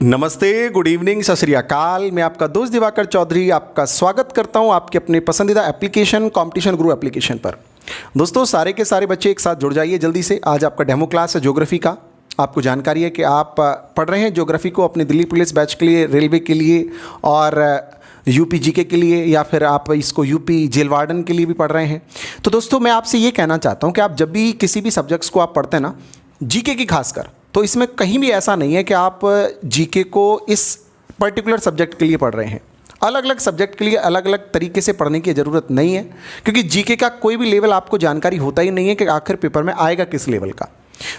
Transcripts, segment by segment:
नमस्ते, good evening, सत श्री अकाल। मैं आपका दोस्त दिवाकर चौधरी आपका स्वागत करता हूं आपके अपने पसंदीदा एप्लीकेशन कॉम्पिटिशन गुरु एप्लीकेशन पर। दोस्तों, सारे के सारे बच्चे एक साथ जुड़ जाइए जल्दी से। आज आपका डेमो क्लास है ज्योग्राफी का। आपको जानकारी है कि आप पढ़ रहे हैं ज्योग्राफी को अपने दिल्ली पुलिस बैच के लिए, रेलवे के लिए और यूपी जीके के लिए, या फिर आप इसको यूपी जेल वार्डन के लिए भी पढ़ रहे हैं। तो दोस्तों, मैं आपसे ये कहना चाहता हूँ कि आप जब भी किसी भी सब्जेक्ट्स को आप पढ़ते हैं ना, जीके की खासकर, तो इसमें कहीं भी ऐसा नहीं है कि आप जीके को इस पर्टिकुलर सब्जेक्ट के लिए पढ़ रहे हैं। अलग अलग सब्जेक्ट के लिए अलग अलग तरीके से पढ़ने की ज़रूरत नहीं है, क्योंकि जीके का कोई भी लेवल आपको जानकारी होता ही नहीं है कि आखिर पेपर में आएगा किस लेवल का।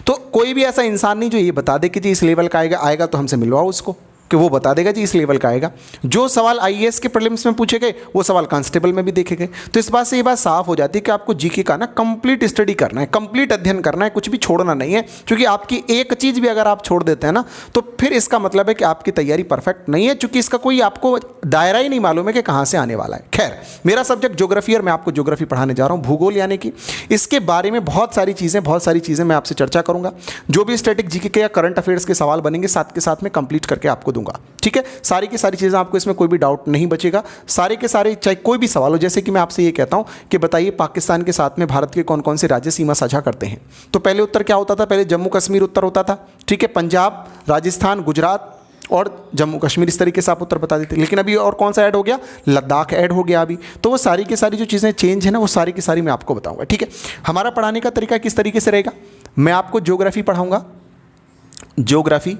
तो कोई भी ऐसा इंसान नहीं जो ये बता दे कि जी इस लेवल का आएगा तो हमसे मिलवाओ उसको, कि वो बता देगा जी इस लेवल का आएगा। जो सवाल आईएएस के प्रीलिम्स में पूछे गए वो सवाल कांस्टेबल में भी देखे गए। तो इस बात से ये बात साफ हो जाती है कि आपको जीके का ना कंप्लीट स्टडी करना है, कंप्लीट अध्ययन करना है, कुछ भी छोड़ना नहीं है। क्योंकि आपकी एक चीज़ भी अगर आप छोड़ देते हैं ना, तो फिर इसका मतलब है कि आपकी तैयारी परफेक्ट नहीं है, क्योंकि इसका कोई आपको दायरा ही नहीं मालूम है कि कहाँ से आने वाला है। खैर, मेरा सब्जेक्ट ज्योग्राफी और मैं आपको ज्योग्राफी पढ़ाने जा रहा हूँ, भूगोल यानी कि इसके बारे में बहुत सारी चीज़ें मैं आपसे चर्चा करूँगा। जो भी स्टैटिक जीके के या करंट अफेयर्स के सवाल बनेंगे साथ के साथ में कंप्लीट करके आपको दूंगा। ठीक है, सारी की सारी चीज़ें आपको, इसमें कोई भी डाउट नहीं बचेगा। सारे के सारे, चाहे कोई भी सवाल हो, जैसे कि मैं आपसे ये कहता हूं कि बताइए पाकिस्तान के साथ में भारत के कौन कौन से राज्य सीमा साझा करते हैं, तो पहले उत्तर क्या होता था? पहले जम्मू कश्मीर उत्तर होता था। ठीक है, पंजाब, राजस्थान, गुजरात और जम्मू कश्मीर, इस तरीके से आप उत्तर बता देते। लेकिन अभी और कौन सा ऐड हो गया? लद्दाख ऐड हो गया अभी। तो वो सारी की सारी जो चीज़ें चेंज है ना, वो सारी की सारी मैं आपको बताऊंगा। ठीक है, हमारा पढ़ाने का तरीका किस तरीके से रहेगा? मैं आपको ज्योग्राफी पढ़ाऊंगा, ज्योग्राफी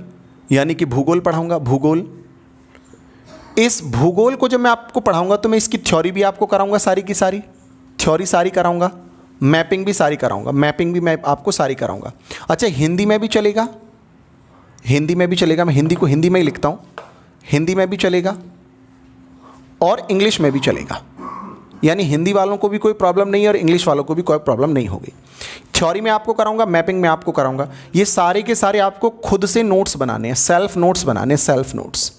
यानी कि भूगोल पढ़ाऊंगा, भूगोल। इस भूगोल को जब मैं आपको पढ़ाऊंगा तो मैं इसकी थ्योरी भी आपको कराऊंगा, सारी की सारी थ्योरी सारी कराऊंगा, मैपिंग भी सारी कराऊंगा, मैपिंग भी मैं आपको सारी कराऊंगा। अच्छा, हिंदी में भी चलेगा, हिंदी में भी चलेगा। मैं हिंदी को हिंदी में ही लिखता हूं, हिंदी में भी चलेगा और इंग्लिश में भी चलेगा। यानी हिंदी वालों को भी कोई प्रॉब्लम नहीं है और इंग्लिश वालों को भी कोई प्रॉब्लम नहीं होगी। थ्योरी में आपको कराऊंगा, मैपिंग में आपको कराऊंगा। ये सारे के सारे आपको खुद से नोट्स बनाने हैं, सेल्फ नोट्स बनाने हैं, सेल्फ नोट्स।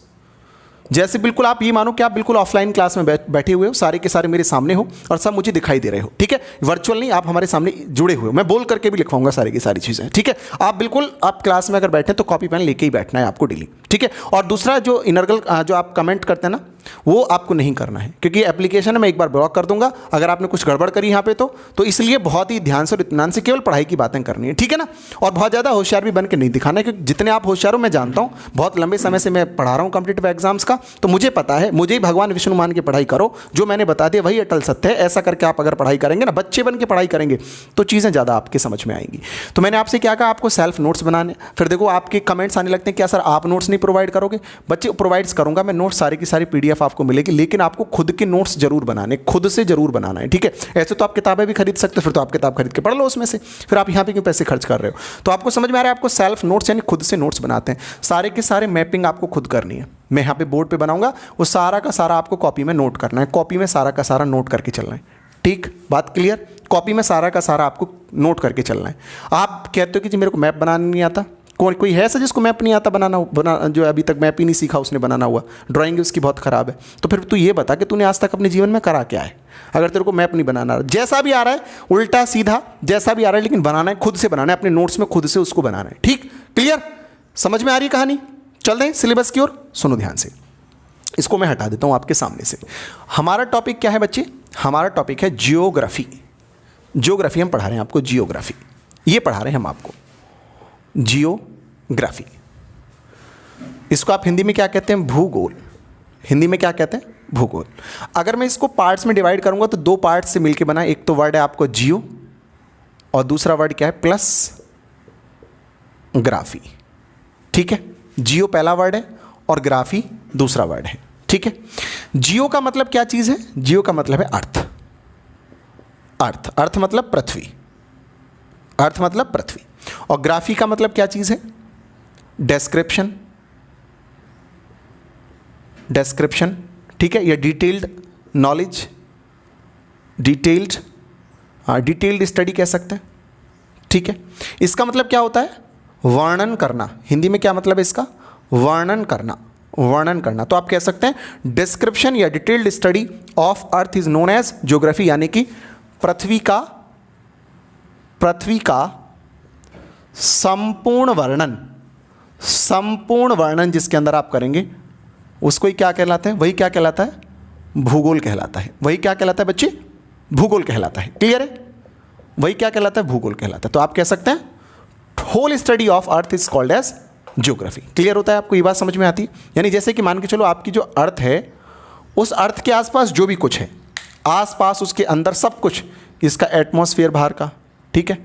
जैसे बिल्कुल आप ये मानो कि आप बिल्कुल ऑफलाइन क्लास में बैठे हुए हो, सारे के सारे मेरे सामने हो और सब मुझे दिखाई दे रहे हो। ठीक है, वर्चुअल नहीं, आप हमारे सामने जुड़े हुए हो। मैं बोल करके भी लिखवाऊंगा सारी की सारी चीज़ें। ठीक है, आप बिल्कुल, आप क्लास में अगर बैठे तो कॉपी पेन लेके ही बैठना है आपको डेली। ठीक है, और दूसरा जो इनर्गल जो आप कमेंट करते हैं ना, वो आपको नहीं करना है, क्योंकि एप्लीकेशन मैं एक बार ब्लॉक कर दूंगा अगर आपने कुछ गड़बड़ करी यहाँ पे तो इसलिए बहुत ही ध्यान से और इत्मीनान से केवल पढ़ाई की बातें करनी है। ठीक है ना, और बहुत ज़्यादा होशियार भी बन के नहीं दिखाना है, क्योंकि जितने आप होशियार हो मैं जानता हूँ, बहुत लंबे समय से मैं पढ़ा रहा हूँ कॉम्पिटिटिव एग्जाम्स का, तो मुझे पता है। मुझे ही भगवान विष्णु मान के पढ़ाई करो, जो मैंने बता दिया वही अटल सत्य है। ऐसा करके आप अगर पढ़ाई करेंगे ना, बच्चे बन के पढ़ाई करेंगे, तो चीज़ें ज़्यादा आपके समझ में आएंगी। तो मैंने आपसे क्या कहा? आपको सेल्फ नोट्स बनाने। फिर देखो आपके कमेंट्स आने लगते हैं, क्या सर आप नोट्स नहीं प्रोवाइड करोगे? बच्चे, प्रोवाइड्स करूंगा मैं नोट्स, सारी की सारी PDF आपको मिलेगी, लेकिन आपको खुद के नोट्स जरूर बनाने, खुद से जरूर बनाना है। ठीक है, ऐसे तो आप किताबें भी खरीद सकते हो, फिर तो आप किताब खरीद के पढ़ लो उसमें से, फिर आप यहाँ पे क्यों पैसे खर्च कर रहे हो? तो आपको समझ में आ रहा है, आपको सेल्फ नोट्स यानी खुद से नोट्स बनाते हैं। सारे के सारे मैपिंग आपको खुद करनी है। मैं यहाँ पे बोर्ड पे बनाऊंगा, वो सारा का सारा आपको कॉपी में नोट करना है, कॉपी में सारा का सारा नोट करके चलना है। ठीक, बात क्लियर? कॉपी में सारा का सारा आपको नोट करके चलना है। आप कहते हो कि जी मेरे को मैप बनाना नहीं आता, कोई है सर जिसको मैप नहीं आता बना जो अभी तक मैप ही नहीं सीखा उसने बनाना हुआ, ड्राइंग उसकी बहुत ख़राब है, तो फिर तू ये बता कि तूने आज तक अपने जीवन में करा क्या है? अगर तेरे को मैप नहीं बनाना, जैसा भी आ रहा है, उल्टा सीधा जैसा भी आ रहा है, लेकिन बनाना है खुद से, बनाना है अपने नोट्स में, खुद से उसको बनाना है। ठीक, क्लियर? समझ में आ रही कहानी? चल रहे हैं सिलेबस की ओर, सुनो ध्यान से। इसको मैं हटा देता हूँ आपके सामने से। हमारा टॉपिक क्या है बच्चे? हमारा टॉपिक है जियोग्राफी। जियोग्राफी हम पढ़ा रहे हैं आपको, जियोग्राफी ये पढ़ा रहे हैं हम आपको, जियोग्राफी। इसको आप हिंदी में क्या कहते हैं? भूगोल। हिंदी में क्या कहते हैं? भूगोल। अगर मैं इसको पार्ट्स में डिवाइड करूंगा तो दो पार्ट्स से मिलकर बना, एक तो वर्ड है आपको जियो और दूसरा वर्ड क्या है? Plus graphy. ठीक है, जियो पहला वर्ड है और ग्राफी दूसरा वर्ड है। ठीक है, जियो का मतलब क्या चीज़ है? जियो का मतलब है अर्थ। अर्थ, अर्थ मतलब पृथ्वी, अर्थ मतलब पृथ्वी। और ग्राफी का मतलब क्या चीज़ है? Description, description. ठीक है, या डिटेल्ड नॉलेज, डिटेल्ड स्टडी कह सकते हैं। ठीक है, इसका मतलब क्या होता है? वर्णन करना। हिंदी में क्या मतलब है इसका? वर्णन करना, वर्णन करना। तो आप कह सकते हैं डिस्क्रिप्शन या detailed study of earth is known as geography, यानी कि पृथ्वी का संपूर्ण वर्णन, संपूर्ण वर्णन जिसके अंदर आप करेंगे उसको ही क्या कहलाता है, वही क्या कहलाता है, भूगोल कहलाता है। वही क्या कहलाता है बच्चे, भूगोल कहलाता है। क्लियर है, वही क्या कहलाता है, भूगोल कहलाता है। तो आप कह सकते हैं whole study of earth is called as geography. Clear होता है आपको, ये बात समझ में आती है। यानी जैसे कि मान के चलो आपकी जो अर्थ है, उस अर्थ के आसपास जो भी कुछ है, आसपास उसके अंदर सब कुछ, इसका एटमॉस्फेयर बाहर का, ठीक है,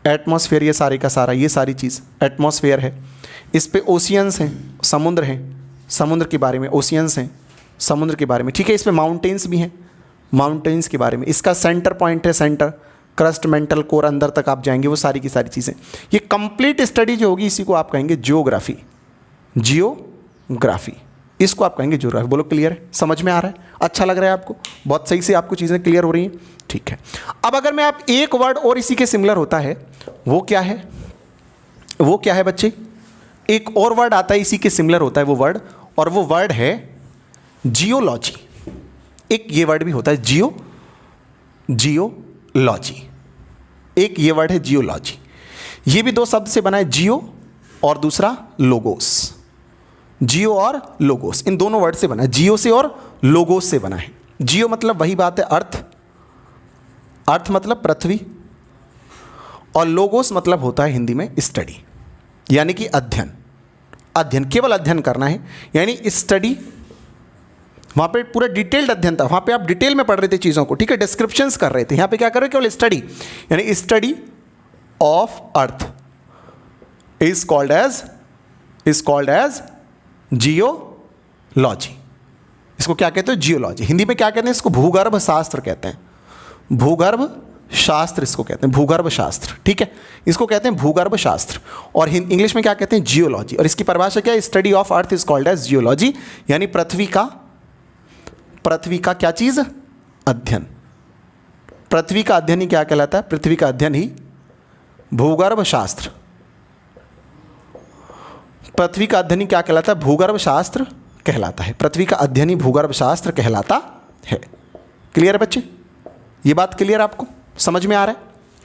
एटमॉस्फेयर ये सारे का सारा, ये सारी चीज़ एटमॉस्फेयर है। इस पे ओशियंस हैं, समुद्र हैं, समुद्र के बारे में, ओशियंस हैं समुद्र के बारे में, ठीक है। इस पे माउंटेन्स भी हैं, माउंटेन्स के बारे में। इसका सेंटर पॉइंट है, सेंटर, क्रस्ट, मेंटल कोर, अंदर तक आप जाएंगे, वो सारी की सारी चीज़ें। ये कंप्लीट स्टडी जो होगी इसी को आप कहेंगे जियोग्राफी, जियोग्राफी, इसको आप कहेंगे जियोग्राफी। बोलो क्लियर है, समझ में आ रहा है, अच्छा लग रहा है आपको, बहुत सही से आपको चीज़ें क्लियर हो रही हैं, ठीक है। अब अगर मैं आप एक वर्ड और इसी के सिमिलर होता है, वो क्या है, वो क्या है बच्चे, एक और वर्ड आता है इसी के सिमिलर होता है वो वर्ड, और वो वर्ड है जियोलॉजी। एक ये वर्ड भी होता है जियोलॉजी, एक ये वर्ड है जियोलॉजी। ये भी दो शब्द से बना है, जियो और दूसरा लोगोस। जियो और लोगोस, इन दोनों वर्ड से बना है, जियो से और लोगोस से बना है। जियो मतलब वही बात है अर्थ, अर्थ मतलब पृथ्वी, और लोगोस मतलब होता है हिंदी में स्टडी, यानी कि अध्ययन। अध्ययन, केवल अध्ययन करना है, यानी स्टडी। वहाँ पे पूरा डिटेल्ड अध्ययन था, वहाँ पे आप डिटेल में पढ़ रहे थे चीज़ों को, ठीक है, डिस्क्रिप्शंस कर रहे थे। यहाँ पे क्या कर रहे हो, केवल स्टडी, यानी study of earth is called as geology. इसको क्या कहते हैं, जियोलॉजी। हिंदी में क्या कहते हैं, इसको भूगर्भ शास्त्र कहते हैं, भूगर्भ शास्त्र इसको कहते हैं, भूगर्भ शास्त्र, ठीक है, इसको कहते हैं भूगर्भ शास्त्र। और इंग्लिश में क्या कहते हैं, जियोलॉजी। और इसकी परिभाषा क्या है, study of earth is called as geology, यानी पृथ्वी का क्या चीज़, अध्ययन। पृथ्वी का अध्ययन ही क्या कहलाता है, पृथ्वी का अध्ययन ही भूगर्भ शास्त्र। पृथ्वी का अध्ययन ही क्या कहलाता है, भूगर्भ शास्त्र कहलाता है। पृथ्वी का अध्ययन ही भूगर्भ शास्त्र कहलाता है। क्लियर है बच्चे, ये बात क्लियर आपको समझ में आ रहा है,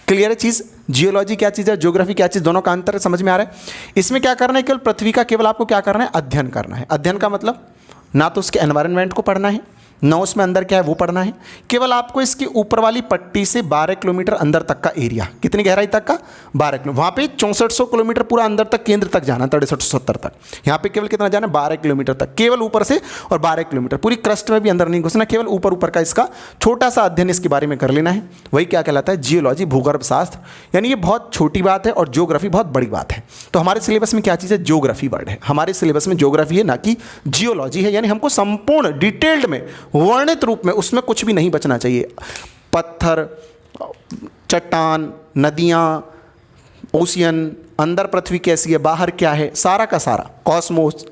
क्लियर है चीज़। जियोलॉजी क्या चीज़ है, ज्योग्राफी क्या चीज़, दोनों का अंतर समझ में आ रहा है। इसमें क्या करना है, केवल पृथ्वी का केवल आपको क्या करना है, अध्ययन करना है। अध्ययन का मतलब ना तो उसके एनवायरनमेंट को पढ़ना है, ना उसमें अंदर क्या है वो पढ़ना है, केवल आपको इसकी ऊपर वाली पट्टी से 12 किलोमीटर अंदर तक का एरिया, कितनी गहराई तक का, 12 किलोमीटर, वहाँ पे 6400 किलोमीटर पूरा अंदर तक, केंद्र तक जाना, 6370 तक। यहाँ पे केवल कितना जाना है, 12 किलोमीटर तक, केवल ऊपर से, और 12 किलोमीटर, पूरी क्रस्ट में भी अंदर नहीं घुसना, केवल ऊपर ऊपर का इसका छोटा सा अध्ययन इसके बारे में कर लेना है। वही क्या कहलाता है, जियोलॉजी, भूगर्भ शास्त्र। यानी ये बहुत छोटी बात है और ज्योग्राफी बहुत बड़ी बात है। तो हमारे सिलेबस में क्या चीज़ है, ज्योग्राफी वर्ड है, हमारे सिलेबस में ज्योग्राफी है, ना कि जियोलॉजी है। यानी हमको संपूर्ण डिटेल्ड में, वर्णित रूप में, उसमें कुछ भी नहीं बचना चाहिए। पत्थर, चट्टान, नदियाँ, ओशियन, अंदर पृथ्वी कैसी है, बाहर क्या है, सारा का सारा कॉस्मोस,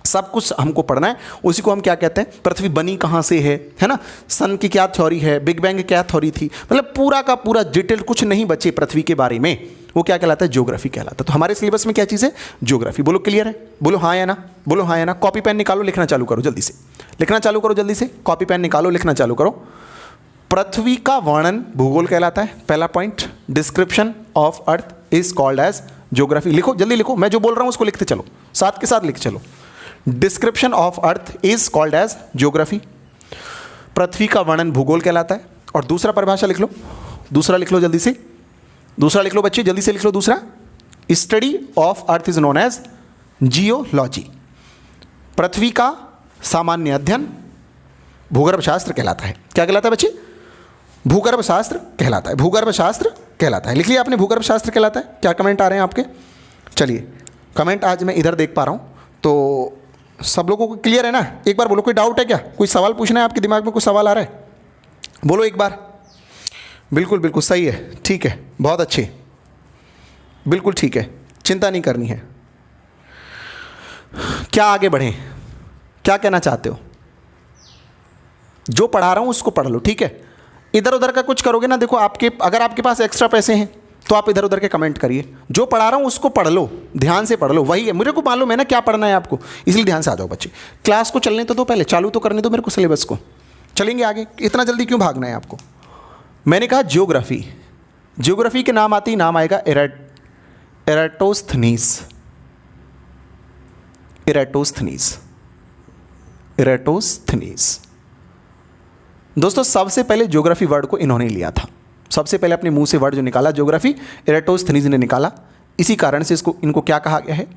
सब कुछ हमको पढ़ना है। उसी को हम क्या कहते हैं, पृथ्वी बनी कहाँ से है ना, सन की क्या थ्योरी है, बिग बैंग क्या थ्योरी थी, मतलब पूरा का पूरा डिटेल कुछ नहीं बचे पृथ्वी के बारे में, वो क्या कहलाता है, ज्योग्राफी कहलाता है। तो हमारे सिलेबस में क्या चीज़ है, ज्योग्राफी। बोलो क्लियर है, बोलो हाँ या ना, बोलो हाँ या ना। कॉपी पेन निकालो, लिखना चालू करो जल्दी से, लिखना चालू करो जल्दी से, कॉपी पेन निकालो, लिखना चालू करो। पृथ्वी का वर्णन भूगोल कहलाता है, पहला point. Description of earth is called as geography. लिखो जल्दी लिखो, मैं जो बोल रहा हूँ उसको लिखते चलो, साथ के साथ लिख चलो। Description of earth is called as geography. पृथ्वी का वर्णन भूगोल कहलाता है। और दूसरा परिभाषा लिख लो, दूसरा लिख लो जल्दी से, दूसरा लिख लो बच्चे, जल्दी से लिख लो दूसरा। Study of earth is known as geology. पृथ्वी का सामान्य अध्ययन भूगर्भ शास्त्र कहलाता है। क्या कहलाता है बच्चे, भूगर्भ शास्त्र कहलाता है, भूगर्भ शास्त्र कहलाता है। लिख लिया आपने, भूगर्भ शास्त्र कहलाता है। क्या कमेंट आ रहे हैं आपके, चलिए कमेंट आज मैं इधर देख पा रहा हूँ, तो सब लोगों को क्लियर है ना। एक बार बोलो, कोई डाउट है क्या, कोई सवाल पूछना है, आपके दिमाग में कोई सवाल आ रहा है, बोलो एक बार। बिल्कुल बिल्कुल सही है, ठीक है, बहुत अच्छे, बिल्कुल ठीक है, चिंता नहीं करनी है। क्या आगे बढ़ें, क्या कहना चाहते हो, जो पढ़ा रहा हूँ उसको पढ़ लो, ठीक है। इधर उधर का कुछ करोगे ना, देखो आपके, अगर आपके पास एक्स्ट्रा पैसे हैं तो आप इधर उधर के कमेंट करिए, जो पढ़ा रहा हूँ उसको पढ़ लो, ध्यान से पढ़ लो, वही है, मुझे को मालूम है ना क्या पढ़ना है आपको, इसलिए ध्यान से आ जाओ बच्चे। क्लास को चलने तो दो, पहले चालू तो करने दो मेरे को सिलेबस को, चलेंगे आगे, इतना जल्दी क्यों भागना है आपको। मैंने कहा ज्योग्राफी, ज्योग्राफी के नाम आते ही नाम आएगा एराटोस्थनीस। Eratosthenes, Eratosthenes. दोस्तों सबसे पहले ज्योग्राफी वर्ड को इन्होंने लिया था, सबसे पहले अपने मुंह से वर्ड जो निकाला ज्योग्राफी, इरेटोस्थनीज ने निकाला। इसी कारण से इनको क्या कहा गया है?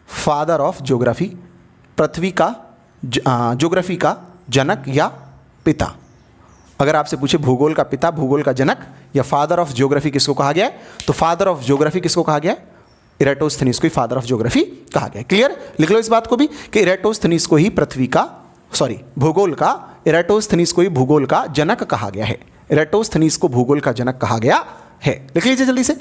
फादर ऑफ ज्योग्राफी, पृथ्वी का ज्योग्राफी का जनक या पिता। अगर आपसे पूछे भूगोल का पिता, भूगोल का जनक या फादर ऑफ ज्योग्राफी किसको कहा गया है, तो फादर ऑफ ज्योग्राफी किसको कहा गया है? इरेटोस्थनीज को ही फादर ऑफ ज्योग्राफी कहा गया है। क्लियर? लिख लो इस बात को भी कि इरेटोस्थनीज को ही पृथ्वी का, सॉरी भूगोल का, इरेटोस्थनीज को ही भूगोल का जनक कहा गया है। इरेटोस्थनीज को भूगोल का जनक कहा गया है। लिख लीजिए जल्दी से,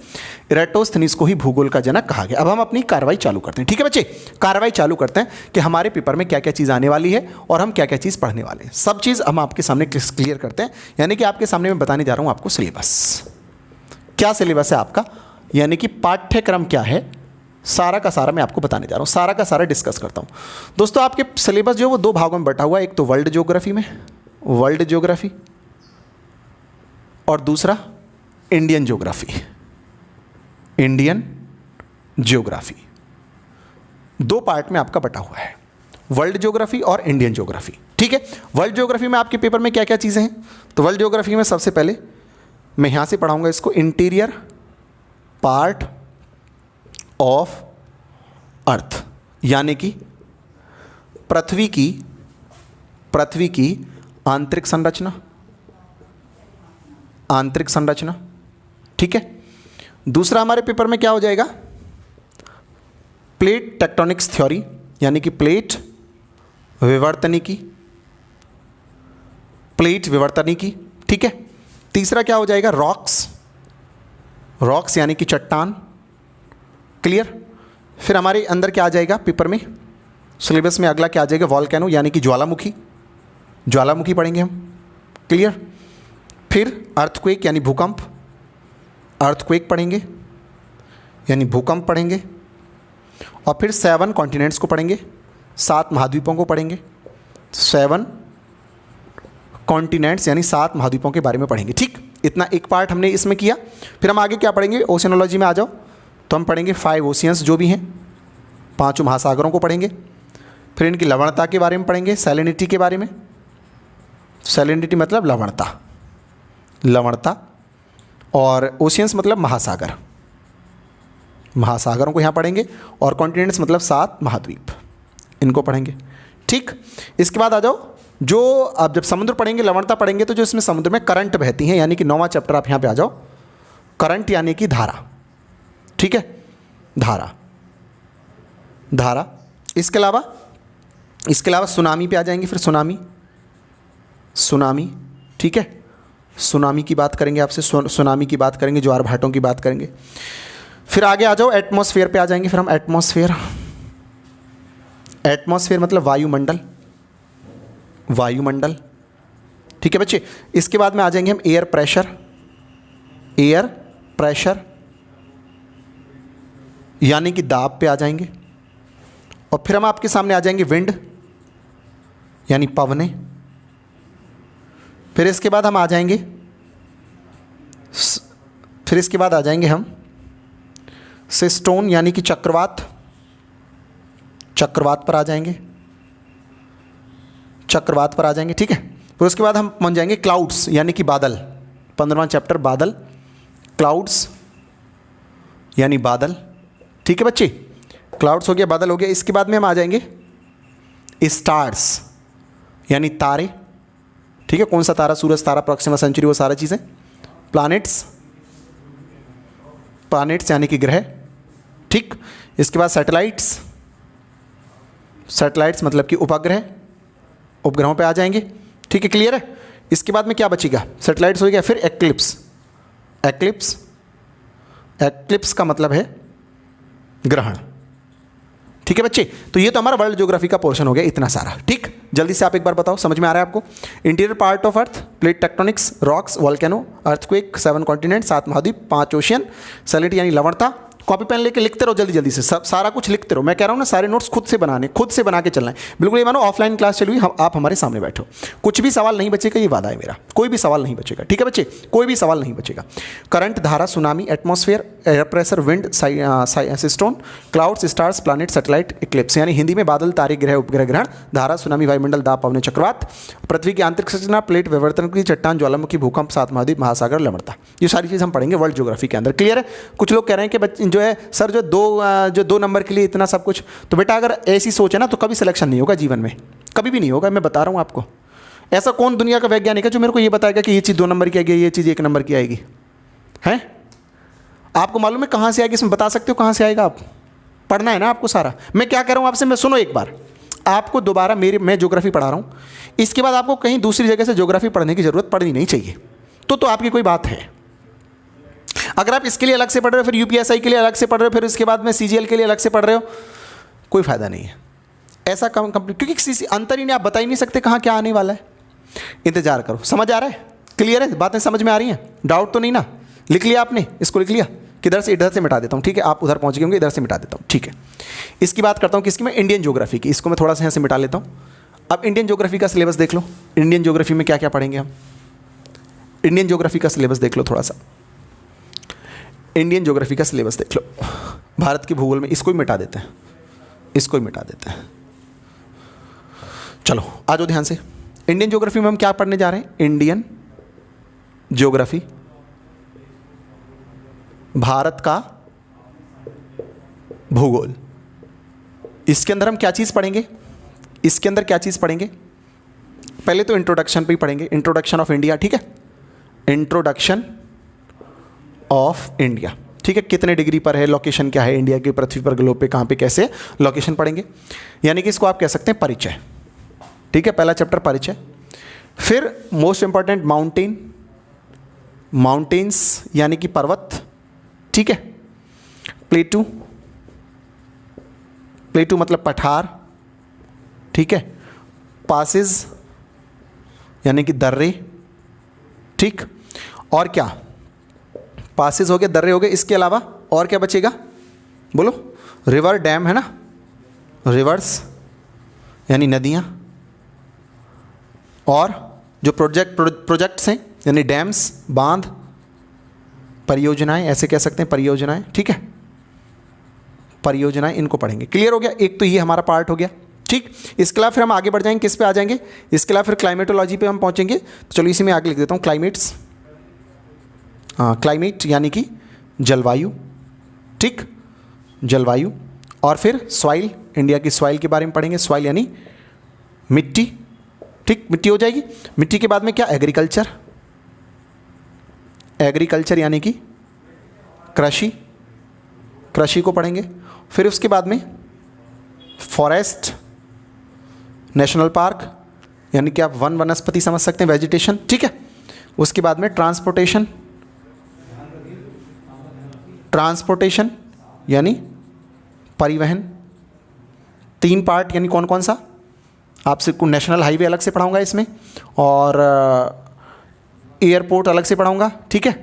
इरेटोस्थनीज को ही भूगोल का जनक कहा गया। अब हम अपनी कार्रवाई चालू करते हैं। ठीक है बच्चे, कार्रवाई चालू करते हैं कि हमारे पेपर में क्या क्या चीज़ आने वाली है और हम क्या क्या चीज़ पढ़ने वाले हैं। सब चीज़ हम आपके सामने क्लियर करते हैं। यानी कि आपके सामने मैं बताने जा रहा हूँ आपको सिलेबस, क्या सिलेबस है आपका, यानी कि पाठ्यक्रम क्या है, सारा का सारा मैं आपको बताने जा रहा हूँ, सारा का सारा डिस्कस करता हूँ। दोस्तों आपके सिलेबस जो है वो दो भागों में बटा हुआ है, एक तो वर्ल्ड ज्योग्राफी में, वर्ल्ड ज्योग्राफी, और दूसरा इंडियन ज्योग्राफी, इंडियन ज्योग्राफी। दो पार्ट में आपका बटा हुआ है, वर्ल्ड ज्योग्राफी और इंडियन ज्योग्राफी। ठीक है, वर्ल्ड ज्योग्राफी में आपके पेपर में क्या क्या चीज़ें हैं, तो वर्ल्ड ज्योग्राफी में सबसे पहले मैं यहाँ से पढ़ाऊँगा इसको, इंटीरियर पार्ट ऑफ अर्थ, यानी कि पृथ्वी की आंतरिक संरचना, आंतरिक संरचना। ठीक है, दूसरा हमारे पेपर में क्या हो जाएगा, प्लेट टेक्टोनिक्स थ्योरी, यानी कि प्लेट विवर्तनिकी, प्लेट विवर्तनिकी। ठीक है, तीसरा क्या हो जाएगा, रॉक्स, रॉक्स यानी कि चट्टान। क्लियर? फिर हमारे अंदर क्या आ जाएगा पेपर में, सिलेबस में अगला क्या आ जाएगा, वॉल्केनो यानी कि ज्वालामुखी, ज्वालामुखी पढ़ेंगे हम। क्लियर? फिर अर्थक्वेक यानी भूकंप, अर्थक्वेक पढ़ेंगे यानी भूकंप पढ़ेंगे। और फिर 7 कॉन्टिनेंट्स को पढ़ेंगे, 7 महाद्वीपों को पढ़ेंगे, 7 कॉन्टिनेंट्स यानी 7 महाद्वीपों के बारे में पढ़ेंगे। ठीक, इतना एक पार्ट हमने इसमें किया। फिर हम आगे क्या पढ़ेंगे, ओशियनोलॉजी में आ जाओ, तो हम पढ़ेंगे 5 ओशियंस जो भी हैं, 5 महासागरों को पढ़ेंगे। फिर इनकी लवणता के बारे में पढ़ेंगे, सैलिनिटी के बारे में, सैलिनिटी मतलब लवणता, लवणता, और ओशियंस मतलब महासागर, महासागरों को यहाँ पढ़ेंगे, और कॉन्टिनेंट्स मतलब 7 महाद्वीप, इनको पढ़ेंगे। ठीक, इसके बाद आ जाओ, जो आप जब समुद्र पढ़ेंगे, लवणता पढ़ेंगे, तो जो इसमें समुद्र में करंट बहती हैं, यानी कि 9वां चैप्टर आप यहाँ पे आ जाओ, करंट यानी कि धारा। ठीक है, धारा, धारा। इसके अलावा सुनामी पे आ जाएंगे, फिर सुनामी, सुनामी। ठीक है, सुनामी की बात करेंगे आपसे, सुनामी की बात करेंगे, ज्वार भाटों की बात करेंगे। फिर आगे आ जाओ, एटमॉस्फेयर पे आ जाएंगे, फिर हम एटमॉस्फेयर, एटमॉस्फेयर मतलब वायुमंडल, वायुमंडल। ठीक है बच्चे, इसके बाद में आ जाएंगे हम एयर प्रेशर, एयर प्रेशर यानी कि दाब पे आ जाएंगे। और फिर हम आपके सामने आ जाएंगे विंड यानी पवने। फिर इसके बाद हम आ जाएंगे, फिर इसके बाद आ जाएंगे हम सिस्टोन यानी कि चक्रवात, चक्रवात पर आ जाएंगे, चक्रवात पर आ जाएंगे। ठीक है, फिर उसके बाद हम पहुंच जाएंगे क्लाउड्स यानी कि बादल, 15वां चैप्टर बादल, क्लाउड्स यानी बादल। ठीक है बच्चे, क्लाउड्स हो गया, बादल हो गया। इसके बाद में हम आ जाएंगे स्टार्स यानी तारे। ठीक है, कौन सा तारा, सूरज तारा, प्रॉक्सिमा सेंचुरी, वो सारा चीज़ें। प्लैनेट्स, प्लैनेट्स यानी कि ग्रह। ठीक, इसके बाद सैटेलाइट्स, सैटेलाइट्स मतलब कि उपग्रह, उपग्रहों पे आ जाएंगे। ठीक है, क्लियर है। इसके बाद में क्या बचेगा, सैटेलाइट्स हो गया। फिर एक्लिप्स, एक्लिप्स, एक्लिप्स का मतलब है ग्रहण। ठीक है बच्चे, तो ये तो हमारा वर्ल्ड ज्योग्राफी का पोर्शन हो गया, इतना सारा। ठीक, जल्दी से आप एक बार बताओ, समझ में आ रहा है आपको? Interior part of earth, plate tectonics, rocks, volcano, earthquake, 7 continent, 7 महाद्वीप, 5 ओशियन, सैलिनिटी यानी लवणता, कॉपी पेन लेके लिखते रहो जल्दी जल्दी से, सब सारा कुछ लिखते रहो। मैं कह रहा हूँ ना, सारे नोट्स खुद से बना के चलना है। बिल्कुल ये मानो ऑफलाइन क्लास चली हुई, आप हमारे सामने बैठो, कुछ भी सवाल नहीं बचेगा, ये वादा है मेरा, कोई भी सवाल नहीं बचेगा। ठीक है बच्चे, कोई भी सवाल नहीं बचेगा। करंट, धारा, tsunami, atmosphere, air pressure, wind, cistron, clouds, stars, planet, satellite, Eclipse, यानी हिंदी में बादल, तारे, ग्रह, उपग्रह, ग्रहण, धारा, सुनामी, वायुमंडल, दाब, पवन, चक्रवात, पृथ्वी की आंतरिक संरचना, प्लेट, विवर्तन की चट्टान, ज्वालामुखी, भूकंप, सात महाद्वीप, महासागर, लवणता, ये सारी चीज़ हम पढ़ेंगे वर्ल्ड ज्योग्राफी के अंदर। क्लियर है? कुछ लोग कह रहे हैं कि बच्चे जो है सर जो दो नंबर के लिए इतना सब कुछ, तो बेटा अगर ऐसी सोच है ना तो कभी सिलेक्शन नहीं होगा जीवन में, कभी भी नहीं होगा। मैं बता रहा हूँ आपको, ऐसा कौन दुनिया का वैज्ञानिक है जो मेरे को ये बताएगा कि ये चीज़ 2 नंबर की आएगी, ये चीज़ 1 नंबर की आएगी? है आपको मालूम है कहाँ से आएगी? इसमें बता सकते हो कहाँ से आएगा? आप पढ़ना है ना आपको सारा। मैं क्या कह रहा हूँ आपसे, मैं सुनो एक बार, आपको दोबारा मैं ज्योग्राफी पढ़ा रहा हूँ, इसके बाद आपको कहीं दूसरी जगह से ज्योग्राफी पढ़ने की जरूरत पड़नी नहीं चाहिए। तो आपकी कोई बात है। अगर आप इसके लिए अलग से पढ़ रहे हो, फिर यूपीएसआई के लिए अलग से पढ़ रहे हो, फिर उसके बाद में सीजीएल के लिए अलग से पढ़ रहे हो, कोई फायदा नहीं है ऐसा काम कंप्लीट, क्योंकि अंतर ही नहीं, आप बता ही नहीं सकते कहाँ क्या आने वाला है। इंतजार करो। समझ आ रहा है? क्लियर है? बातें समझ में आ रही हैं? डाउट तो नहीं ना? लिख लिया आपने? इसको लिख लिया? किधर से? इधर से मिटा देता हूँ, ठीक है? आप उधर पहुँच गए होंगे, इधर से मिटा देता हूँ, ठीक है? इसकी बात करता हूँ किसकी? मैं इंडियन ज्योग्राफी की। इसको मैं थोड़ा सा यहाँ से मिटा लेता हूँ। अब इंडियन ज्योग्राफी का सिलेबस देख लो। इंडियन ज्योग्राफी में क्या क्या पढ़ेंगे हम? इंडियन ज्योग्राफी का सिलेबस देख लो थोड़ा सा। इंडियन ज्योग्राफी का सिलेबस देख लो। भारत के भूगोल में इसको ही मिटा देते हैं, इसको ही मिटा देते हैं। चलो आ जाओ ध्यान से। इंडियन ज्योग्राफी में हम क्या पढ़ने जा रहे हैं? इंडियन ज्योग्राफी, भारत का भूगोल। इसके अंदर हम क्या चीज़ पढ़ेंगे? इसके अंदर क्या चीज़ पढ़ेंगे? पहले तो इंट्रोडक्शन पे ही पढ़ेंगे, इंट्रोडक्शन ऑफ इंडिया, ठीक है? इंट्रोडक्शन ऑफ इंडिया, ठीक है? कितने डिग्री पर है, लोकेशन क्या है इंडिया की पृथ्वी पर, ग्लोब पे कहाँ पे कैसे लोकेशन पढ़ेंगे, यानी कि इसको आप कह सकते हैं परिचय, ठीक है? पहला चैप्टर परिचय। फिर मोस्ट इंपॉर्टेंट माउंटेन, माउंटेन्स यानी कि पर्वत, ठीक है? प्लेटू, प्लेटू मतलब पठार, ठीक है? पासेस यानी कि दर्रे, ठीक? और क्या? पासेस हो गए, दर्रे हो गए, इसके अलावा और क्या बचेगा? बोलो। रिवर, डैम है ना, रिवर्स यानी नदियाँ, और जो प्रोजेक्ट्स हैं यानी डैम्स, बांध, परियोजनाएं, ऐसे कह सकते हैं परियोजनाएं, ठीक है? परियोजनाएं, इनको पढ़ेंगे। क्लियर हो गया? एक तो ये हमारा पार्ट हो गया, ठीक? इसके अलावा फिर हम आगे बढ़ जाएंगे, किस पे आ जाएंगे? इसके अलावा फिर क्लाइमेटोलॉजी पे हम पहुंचेंगे। तो चलो इसी में आगे लिख देता हूँ, क्लाइमेट्स, हाँ क्लाइमेट यानी कि जलवायु, ठीक? जलवायु। और फिर सॉइल, इंडिया की सॉइल के बारे में पढ़ेंगे। सॉइल यानी मिट्टी, ठीक? मिट्टी हो जाएगी। मिट्टी के बाद में क्या? एग्रीकल्चर, एग्रीकल्चर यानी कि कृषि, कृषि को पढ़ेंगे। फिर उसके बाद में फॉरेस्ट, नेशनल पार्क यानी कि आप वन वनस्पति समझ सकते हैं, वेजिटेशन, ठीक है? उसके बाद में ट्रांसपोर्टेशन, ट्रांसपोर्टेशन यानी परिवहन। 3 पार्ट यानी कौन कौन सा? आपसे नेशनल हाईवे अलग से पढ़ाऊंगा इसमें, और एयरपोर्ट अलग से पढ़ाऊंगा, ठीक है?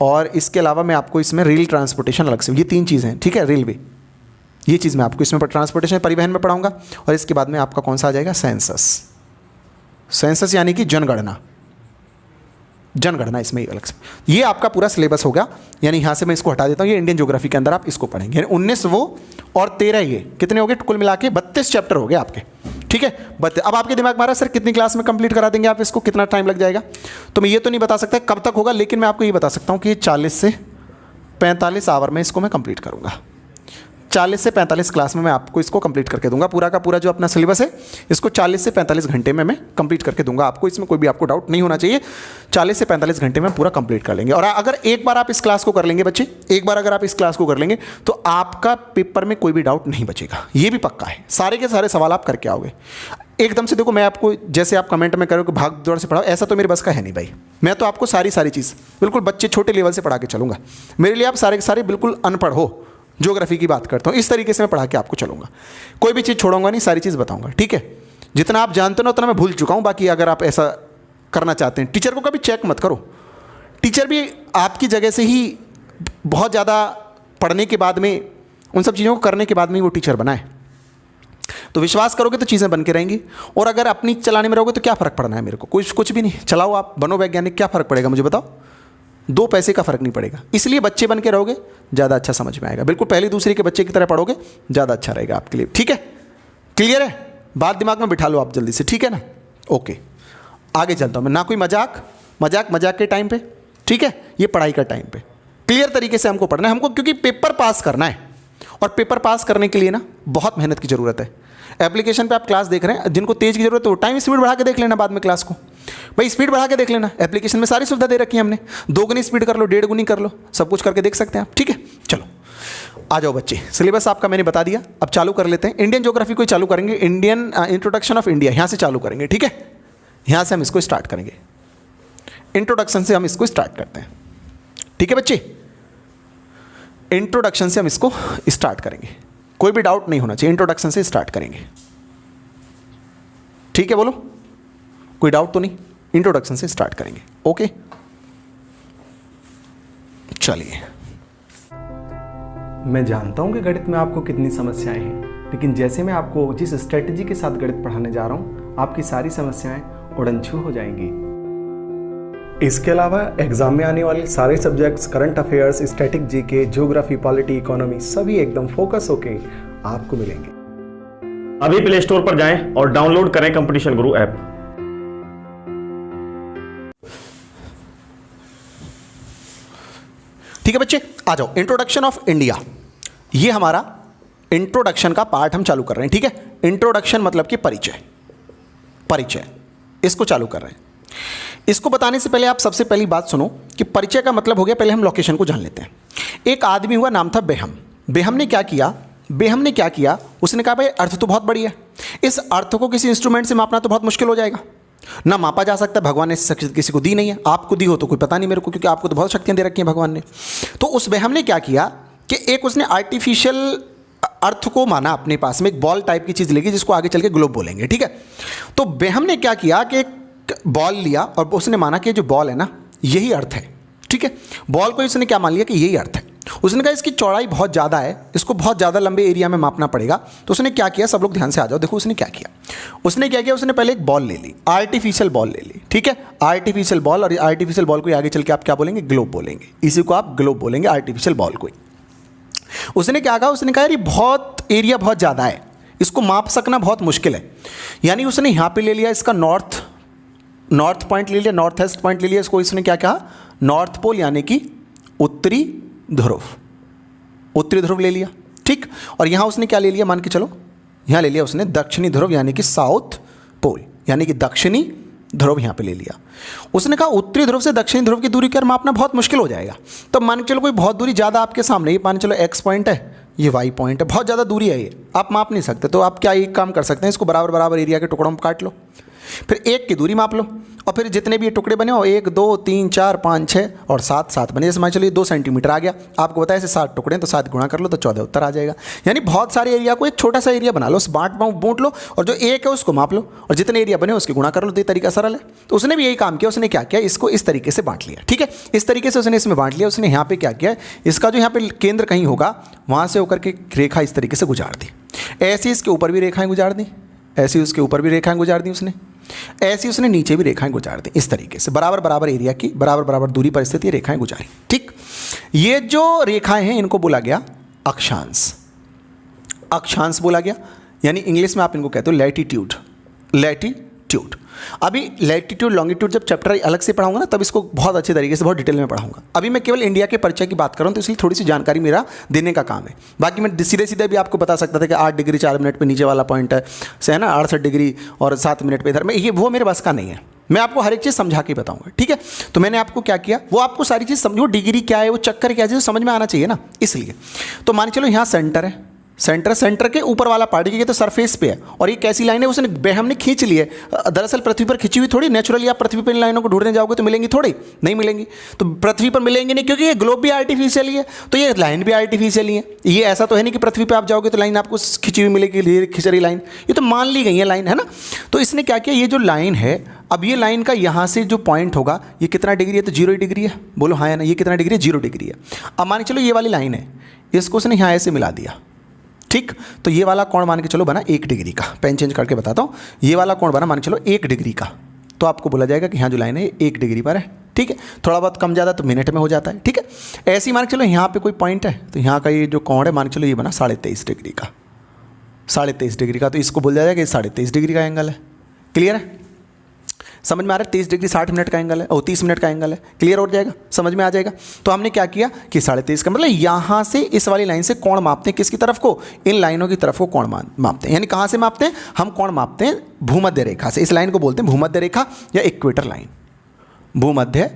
और इसके अलावा मैं आपको इसमें रेल ट्रांसपोर्टेशन अलग से, ये 3 चीज़ें हैं, ठीक है? रेलवे, ये चीज़ मैं आपको इसमें ट्रांसपोर्टेशन, परिवहन में पढ़ाऊंगा। और इसके बाद में आपका कौन सा आ जाएगा? सेंसस, सेंसस यानी कि जनगणना, जनगणना इसमें अलग से। ये आपका पूरा सिलेबस हो गया, यानी यहाँ से मैं इसको हटा देता हूँ। ये इंडियन ज्योग्राफी के अंदर आप इसको पढ़ेंगे, यानी 19 वो और 13 ये, कितने हो गए कुल मिला के? 32 चैप्टर हो गए आपके, ठीक है? अब आपके दिमाग में आ रहा है सर कितनी क्लास में कंप्लीट करा देंगे आप इसको, कितना टाइम लग जाएगा? तो मैं ये तो नहीं बता सकता कब तक होगा, लेकिन मैं आपको ये बता सकता हूँ कि 40 से 45 आवर में इसको मैं कंप्लीट करूँगा। 40 से 45 क्लास में मैं आपको इसको कंप्लीट करके दूंगा। पूरा का पूरा जो अपना सिलेबस है इसको 40 से 45 घंटे में मैं कंप्लीट करके दूंगा आपको। इसमें कोई भी आपको डाउट नहीं होना चाहिए। 40 से 45 घंटे में पूरा कंप्लीट कर लेंगे। और अगर एक बार आप इस क्लास को कर लेंगे बच्चे, एक बार अगर आप इस क्लास को कर लेंगे तो आपका पेपर में कोई भी डाउट नहीं बचेगा, ये भी पक्का है। सारे के सारे सवाल आप करके आओगे एकदम से। देखो मैं आपको, जैसे आप कमेंट में करो कि भाग दौड़ से पढ़ाओ, ऐसा तो मेरे बस का है नहीं भाई। मैं तो आपको सारी चीज़ बिल्कुल बच्चे छोटे लेवल से पढ़ा के चलूँगा। मेरे लिए आप सारे के सारे बिल्कुल अनपढ़ हो, ज्योग्राफी की बात करता हूँ, इस तरीके से मैं पढ़ा के आपको चलूँगा। कोई भी चीज़ छोड़ूंगा नहीं, सारी चीज़ बताऊँगा, ठीक है? जितना आप जानते हो ना उतना मैं भूल चुका हूँ। बाकी अगर आप ऐसा करना चाहते हैं, टीचर को कभी चेक मत करो। टीचर भी आपकी जगह से ही बहुत ज़्यादा पढ़ने के बाद में, उन सब चीज़ों को करने के बाद में वो टीचर बना है। तो विश्वास करोगे तो चीज़ें बन के रहेंगी, और अगर अपनी चलाने में रहोगे तो क्या फ़र्क पड़ना है मेरे को, कुछ भी नहीं। चलाओ आप, बनो वैज्ञानिक, क्या फ़र्क पड़ेगा मुझे बताओ, 2 पैसे का फ़र्क नहीं पड़ेगा। इसलिए बच्चे बन के रहोगे ज़्यादा अच्छा समझ में आएगा। बिल्कुल पहली दूसरी के बच्चे की तरह पढ़ोगे, ज़्यादा अच्छा रहेगा आपके लिए। ठीक है, क्लियर है, बात दिमाग में बिठा लो आप जल्दी से, ठीक है ना। ओके, आगे चलता हूँ मैं। ना कोई मजाक के टाइम पे, ठीक है, ये पढ़ाई का टाइम पे क्लियर तरीके से हमको पढ़ना है हमको, क्योंकि पेपर पास करना है, और पेपर पास करने के लिए ना बहुत मेहनत की ज़रूरत है। एप्लीकेशन पे आप क्लास देख रहे हैं, जिनको तेज़ की ज़रूरत है वो टाइम स्पीड बढ़ा के देख लेना बाद में क्लास को, भाई स्पीड बढ़ा के देख लेना। एप्लीकेशन में सारी सुविधा दे रखी है हमने, 2 गुनी स्पीड कर लो, 1.5 गुनी कर लो, सब कुछ करके देख सकते हैं आप। ठीक है, चलो आ जाओ बच्चे, सिलेबस आपका मैंने बता दिया, अब चालू कर लेते हैं। इंडियन ज्योग्राफी को चालू करेंगे, इंडियन इंट्रोडक्शन ऑफ इंडिया, यहाँ से चालू करेंगे। ठीक है, यहाँ से हम इसको स्टार्ट करेंगे, इंट्रोडक्शन से हम इसको स्टार्ट करते हैं। ठीक है बच्चे, इंट्रोडक्शन से हम इसको स्टार्ट करेंगे, कोई भी डाउट नहीं होना चाहिए, इंट्रोडक्शन से स्टार्ट करेंगे। ठीक है, बोलो कोई डाउट तो नहीं, इंट्रोडक्शन से स्टार्ट करेंगे। ओके चलिए। मैं जानता हूं कि गणित में आपको कितनी समस्याएं हैं, लेकिन जैसे मैं आपको जिस स्ट्रेटजी के साथ गणित पढ़ाने जा रहा हूं, आपकी सारी समस्याएं उड़नछू हो जाएंगी। इसके अलावा एग्जाम में आने वाले सारे subjects, current affairs, static GK, geography, polity, economy, सभी एकदम फोकस होके आपको मिलेंगे। अभी प्ले स्टोर पर जाएं और डाउनलोड करें कंपटीशन गुरु ऐप। ठीक है बच्चे, आ जाओ। इंट्रोडक्शन ऑफ इंडिया, ये हमारा इंट्रोडक्शन का पार्ट हम चालू कर रहे हैं। ठीक है, इंट्रोडक्शन मतलब कि परिचय, इसको चालू कर रहे हैं। इसको बताने से पहले आप सबसे पहली बात सुनो कि परिचय का मतलब हो गया, पहले हम लोकेशन को जान लेते हैं। एक आदमी हुआ, नाम था बेहम ने क्या किया, उसने कहा भाई अर्थ तो बहुत बड़ी है, इस अर्थ को किसी इंस्ट्रूमेंट से मापना तो बहुत मुश्किल हो जाएगा, ना मापा जा सकता, भगवान ने शक्ति किसी को दी नहीं है, आपको दी हो तो कोई पता नहीं मेरे को, क्योंकि आपको तो बहुत शक्तियां दे रखी हैं भगवान ने। तो उस बेहम ने क्या किया कि एक उसने आर्टिफिशियल अर्थ को माना अपने पास में, एक बॉल टाइप की चीज़ लेगी जिसको आगे चल के ग्लोब बोलेंगे। ठीक है, तो बेहम ने क्या किया कि एक बॉल लिया और उसने माना कि जो बॉल है ना यही अर्थ है। ठीक है, बॉल को उसने क्या मान लिया कि यही अर्थ है। उसने कहा इसकी चौड़ाई बहुत ज़्यादा है, इसको बहुत ज़्यादा लंबे एरिया में मापना पड़ेगा। तो उसने क्या किया, सब लोग ध्यान से आ जाओ, देखो उसने क्या किया। उसने पहले एक बॉल ले ली, आर्टिफिशियल बॉल ले ली। ठीक है, आर्टिफिशियल बॉल, और आर्टिफिशियल बॉल को आगे चल के आप क्या बोलेंगे, ग्लोब बोलेंगे, इसी को आप ग्लोब बोलेंगे, आर्टिफिशियल बॉल को। उसने क्या कहा, उसने कहा यार ये बहुत एरिया बहुत ज़्यादा है, इसको माप सकना बहुत मुश्किल है। यानी उसने यहाँ पे ले लिया इसका नॉर्थ पॉइंट ले लिया, नॉर्थ ईस्ट पॉइंट ले लिया, इसको इसने क्या कहा, नॉर्थ पोल यानी कि उत्तरी ध्रुव ले लिया। ठीक, और यहाँ उसने क्या ले लिया, मान के चलो यहाँ ले लिया उसने दक्षिणी ध्रुव यानी कि साउथ पोल, यानी कि दक्षिणी ध्रुव यहाँ पे ले लिया। उसने कहा उत्तरी ध्रुव से दक्षिणी ध्रुव की दूरी कर मापना बहुत मुश्किल हो जाएगा। तो मान के चलो कोई बहुत दूरी ज़्यादा आपके सामने, ये मान के चलो एक्स पॉइंट है, ये वाई पॉइंट है, बहुत ज़्यादा दूरी है, ये आप माप नहीं सकते। तो आप क्या एक काम कर सकते हैं, इसको बराबर एरिया के टुकड़ों में काट लो, फिर एक की दूरी माप लो, और फिर जितने भी ये टुकड़े बने हो 1 2 3 4 5 6 और 7 बने, जैसे मान चलिए 2 सेंटीमीटर आ गया, आपको बताया ऐसे 7 टुकड़े हैं, तो 7 गुणा कर लो तो 14 उत्तर आ जाएगा। यानी बहुत सारे एरिया को एक छोटा सा एरिया बना लो, उस बांट लो, और जो एक है उसको माप लो, और जितने एरिया बने उसकी गुणा कर लो, तो ये तरीका सरल है। तो उसने भी यही काम किया, उसने क्या किया, इसको इस तरीके से बांट लिया। ठीक है, इस तरीके से उसने इसमें बांट लिया। उसने यहाँ पे क्या किया, इसका जो यहाँ पे केंद्र कहीं होगा वहाँ से होकर के रेखा इस तरीके से गुजार दी, ऐसी इसके ऊपर भी रेखाएँ गुजार दी, ऐसी उसके ऊपर भी रेखाएँ गुजार दी उसने, ऐसी उसने नीचे भी रेखाएं गुजार दी। इस तरीके से बराबर एरिया की बराबर दूरी पर स्थित ये रेखाएं गुजारी। ठीक, ये जो रेखाएं हैं इनको बोला गया अक्षांश बोला गया, यानी इंग्लिश में आप इनको कहते हो लैटिट्यूड। अभी लैटिट्यूड लॉन्गिट्यूड जब चैप्टर अलग से पढ़ाऊंगा ना, तब इसको बहुत अच्छे तरीके से बहुत डिटेल में पढ़ाऊंगा। अभी मैं केवल इंडिया के परिचय की बात कर रहा हूं, तो इसलिए थोड़ी सी जानकारी मेरा देने का काम है। बाकी मैं सीधे भी आपको बता सकता था कि 8 डिग्री 4 मिनट पे नीचे वाला पॉइंट है ना, 68 डिग्री और 7 मिनट पे इधर में, ये वो मेरे बस का नहीं है। मैं आपको हर एक चीज़ समझा के बताऊंगा। ठीक है, तो मैंने आपको क्या किया, वो आपको सारी चीज़ समझो, डिग्री क्या है, वो चक्कर क्या है, समझ में आना चाहिए ना, इसलिए। तो मान चलो यहाँ सेंटर है, सेंटर के ऊपर वाला पार्ट, ये तो सरफेस पे है, और ये कैसी लाइन है उसने हमने खींच ली है। दरअसल पृथ्वी पर खींची हुई थोड़ी, नेचुरली आप पृथ्वी पर इन लाइनों को ढूंढने जाओगे तो मिलेंगी थोड़ी, नहीं मिलेंगी। तो पृथ्वी पर मिलेंगी नहीं, क्योंकि ये ग्लोब भी आर्टिफिशियल ही है, तो ये लाइन भी आर्टिफिशियल ही है। ये ऐसा तो है नहीं कि पृथ्वी पर आप जाओगे तो लाइन आपको खिंची हुई मिलेगी, खिंच रही लाइन, ये तो मान ली गई है लाइन, है ना। तो इसने क्या किया, ये जो लाइन है, अब ये लाइन का यहाँ से जो पॉइंट होगा ये कितना डिग्री है, तो 0 डिग्री है, बोलो हाँ है ना। ये कितना डिग्री है, 0 डिग्री है। अब मान के चलो ये वाली लाइन है, इसको उसने यहाँ ऐसे मिला दिया, ठीक। तो ये वाला कोण मान के चलो बना 1 डिग्री का, पेन चेंज करके बताता हूँ। ये वाला कोण बना मान के चलो 1 डिग्री का, तो आपको बोला जाएगा कि यहाँ जो लाइन है 1 डिग्री पर है, ठीक है। थोड़ा बहुत कम ज़्यादा तो मिनट में हो जाता है, ठीक है। ऐसे ही मान के चलो यहाँ पे कोई पॉइंट है, तो यहाँ का ये जो कोण है मान के चलो ये बना 23.5 डिग्री का, 23.5 डिग्री का, तो इसको बोल जाएगा कि 23.5 डिग्री का एंगल है। क्लियर है, समझ में आ रहा है। 23 डिग्री 60 मिनट का एंगल है और 30 मिनट का एंगल है, क्लियर हो जाएगा, समझ में आ जाएगा। तो हमने क्या किया कि 23.5 का मतलब यहाँ से इस वाली लाइन से कोण मापते हैं, किसकी तरफ को, इन लाइनों की तरफ को कोण मापते हैं। यानी कहाँ से मापते हैं, हम कोण मापते हैं भूमध्य रेखा से। इस लाइन को बोलते हैं भूमध्य रेखा या इक्वेटर लाइन, भूमध्य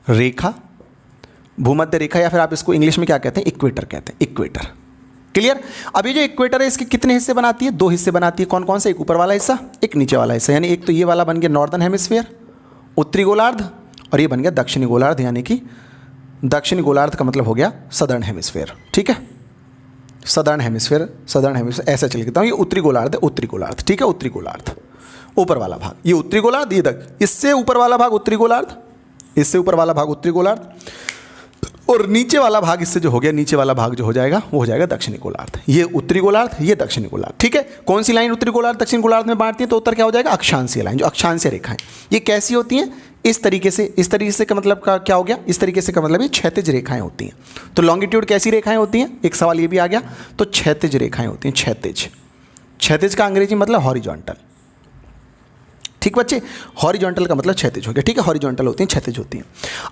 रेखा, भूमध्य रेखा, या फिर आप इसको इंग्लिश में क्या कहते हैं, इक्वेटर कहते हैं, इक्वेटर। क्लियर। अब ये जो इक्वेटर है इसके कितने हिस्से बनाती है, 2 हिस्से बनाती है। कौन कौन से, एक ऊपर वाला हिस्सा, एक नीचे वाला हिस्सा। यानी एक तो ये वाला बन गया नॉर्दर्न हेमिस्फीयर, उत्तरी गोलार्ध, और ये बन गया दक्षिणी गोलार्ध, यानी कि दक्षिणी गोलार्ध का मतलब हो गया सदर्न हेमिस्फीयर, ठीक है। सदर्न हेमिस्फीयर, सदर्न हेमिस्फीयर ऐसा चल देता हूँ। ये उत्तरी गोलार्ध है, उत्तरी गोलार्ध, ठीक है, उत्तरी गोलार्ध ऊपर वाला भाग, ये उत्तरी गोलार्ध, ये इससे ऊपर वाला भाग उत्तरी गोलार्ध, इससे ऊपर वाला भाग उत्तरी गोलार्ध, और नीचे वाला भाग इससे जो हो गया, नीचे वाला भाग जो हो जाएगा वो हो जाएगा दक्षिणी गोलार्ध। ये उत्तरी गोलार्ध, ये दक्षिणी गोलार्ध, ठीक है। कौन सी लाइन उत्तरी गोलार्ध दक्षिणी गोलार्ध में बांटती है, तो उत्तर क्या हो जाएगा, अक्षांशीय लाइन, जो अक्षांशीय रेखाएं। ये कैसी होती हैं, इस तरीके से, इस तरीके से का मतलब का क्या हो गया, इस तरीके से का मतलब ये क्षैतिज रेखाएं होती हैं। तो लॉन्गिट्यूड कैसी रेखाएं होती हैं, एक सवाल ये भी आ गया, तो क्षैतिज रेखाएं होती हैं, क्षैतिज। क्षैतिज का अंग्रेजी मतलब हॉरिजॉन्टल, ठीक बच्चे, हॉरिजॉन्टल का मतलब क्षैतिज हो गया, ठीक है। हॉरिजॉन्टल होती हैं, क्षैतिज होती हैं।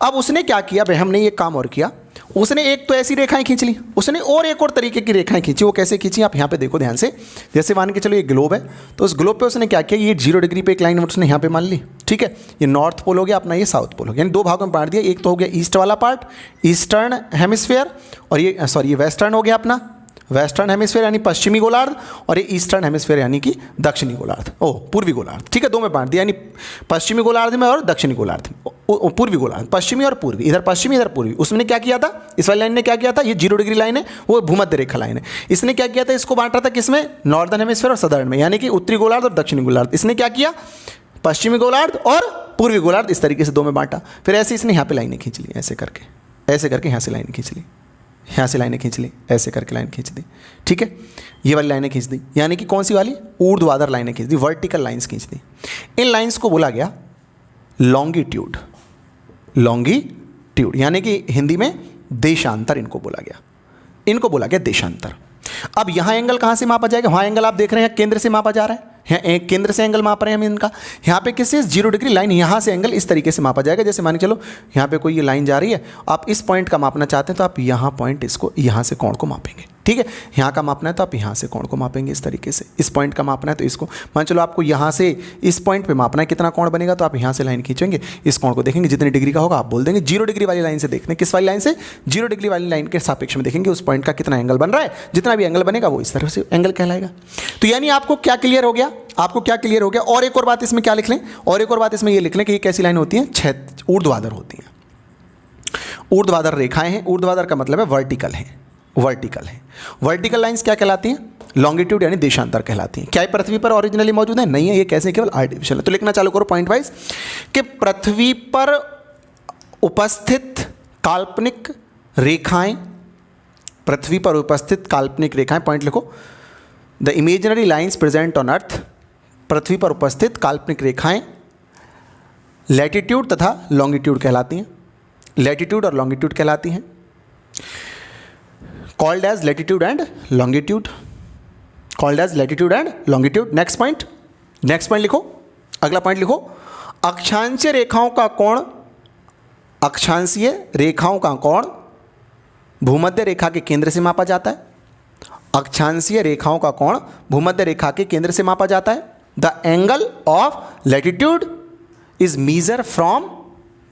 अब उसने क्या किया भाई, हमने ये काम और किया, उसने एक तो ऐसी रेखाएं खींच ली, उसने और एक और तरीके की रेखाएं खींची। वो कैसे खींची, आप यहाँ पे देखो ध्यान से। जैसे मान के चलो ये ग्लोब है, तो उस ग्लोब पे उसने क्या किया, ये 0 डिग्री पे एक लाइन उसने यहाँ पे मान ली, ठीक है। ये नॉर्थ पोल हो गया अपना, ये साउथ पोल हो गया, यानी 2 भागों में बांट दिया। एक तो हो गया ईस्ट वाला पार्ट, ईस्टर्न हेमिस्फीयर, और ये सॉरी ये वेस्टर्न हो गया अपना, वेस्टर्न हेमिस्फीयर यानी पश्चिमी गोलार्ध, और ये ईस्टर्न हेमिस्फीयर यानी कि दक्षिणी गोलार्ध, पूर्वी गोलार्ध, ठीक है। 2 में बांट दिया, यानी पश्चिमी गोलार्ध में और दक्षिणी गोलार्ध, पूर्वी गोलार्ध, पश्चिमी और पूर्वी, इधर पश्चिमी इधर पूर्वी। उसने क्या किया था, इस वाली लाइन ने क्या किया था, ये 0 डिग्री लाइन है, वो भूमध्य रेखा लाइन है। इसने क्या किया था, इसको बांटा था किसमें, नॉर्दर्न हेमिस्फीयर और सदर्न में, यानी कि उत्तरी गोलार्ध और दक्षिणी गोलार्ध। इसने क्या किया, पश्चिमी गोलार्ध और पूर्वी गोलार्ध, इस तरीके से 2 में बांटा। फिर ऐसे इसने यहाँ पे लाइनें खींच ली, ऐसे करके यहाँ से लाइनें खींच ली, यहाँ से लाइनें खींच ली, ऐसे करके लाइन खींच दी, ठीक है। ये वाली लाइनें खींच दी, यानी कि कौन सी वाली, ऊर्ध्वाधर लाइनें खींच दी, वर्टिकल लाइंस खींच दी। इन लाइंस को बोला गया लॉन्गिट्यूड, लॉन्गिट्यूड यानी कि हिंदी में देशांतर इनको बोला गया, इनको बोला गया देशांतर। अब यहाँ एंगल कहाँ से मापा जाएगा, वहाँ एंगल आप देख रहे हैं केंद्र से मापा जा रहा है, एक केंद्र से एंगल माप रहे हैं हम इनका। यहाँ पे किससे, 0 डिग्री लाइन, यहाँ से एंगल इस तरीके से मापा जाएगा। जैसे मान के चलो यहाँ पे कोई ये लाइन जा रही है, आप इस पॉइंट का मापना चाहते हैं तो आप यहाँ पॉइंट इसको, यहाँ से कोण को मापेंगे, ठीक है। यहाँ का मापना है तो आप यहाँ से कोण को मापेंगे इस तरीके से। इस पॉइंट का मापना है तो इसको, मान चलो आपको यहाँ से इस पॉइंट पे मापना है कितना कोण बनेगा, तो आप यहाँ से लाइन खींचेंगे, इस कोण को देखेंगे, जितने डिग्री का होगा आप बोल देंगे। 0 डिग्री वाली लाइन से देखते हैं, किस वाली लाइन से, 0 डिग्री वाली लाइन के सापेक्ष में देखेंगे उस पॉइंट का कितना एंगल बन रहा है। जितना भी एंगल बनेगा वो इस तरह से एंगल कहलाएगा। तो यानी आपको क्या क्लियर हो गया, आपको क्या क्लियर हो गया। और एक और बात इसमें क्या लिख लें, और एक और बात इसमें ये लिख लें कि ये कैसी लाइन होती है, ऊर्ध्वाधर होती हैं, ऊर्ध्वाधर रेखाएं हैं। ऊर्ध्वाधर का मतलब है वर्टिकल है, वर्टिकल है। वर्टिकल लाइंस क्या कहलाती हैं, लॉन्गिट्यूड यानी देशांतर कहलाती हैं। क्या ये पृथ्वी पर ओरिजिनली मौजूद है, नहीं है, ये कैसे केवल आर्टिफिशियल है। तो लिखना चालू करो पॉइंट वाइज कि पृथ्वी पर उपस्थित काल्पनिक रेखाएं, पृथ्वी पर उपस्थित काल्पनिक रेखाएं, पॉइंट लिखो, the imaginary lines present on earth, पृथ्वी पर उपस्थित काल्पनिक रेखाएं लैटिट्यूड तथा लॉन्गिट्यूड कहलाती हैं, लैटिट्यूड और लॉन्गिट्यूड कहलाती हैं, called as latitude and longitude, called as latitude and longitude. Next point लिखो, अगला पॉइंट लिखो, अक्षांशीय रेखाओं का कोण, अक्षांशीय रेखाओं का कोण भूमध्य रेखा के केंद्र से मापा जाता है, अक्षांशीय रेखाओं का कोण भूमध्य रेखा के केंद्र से मापा जाता है। The angle of latitude is measure from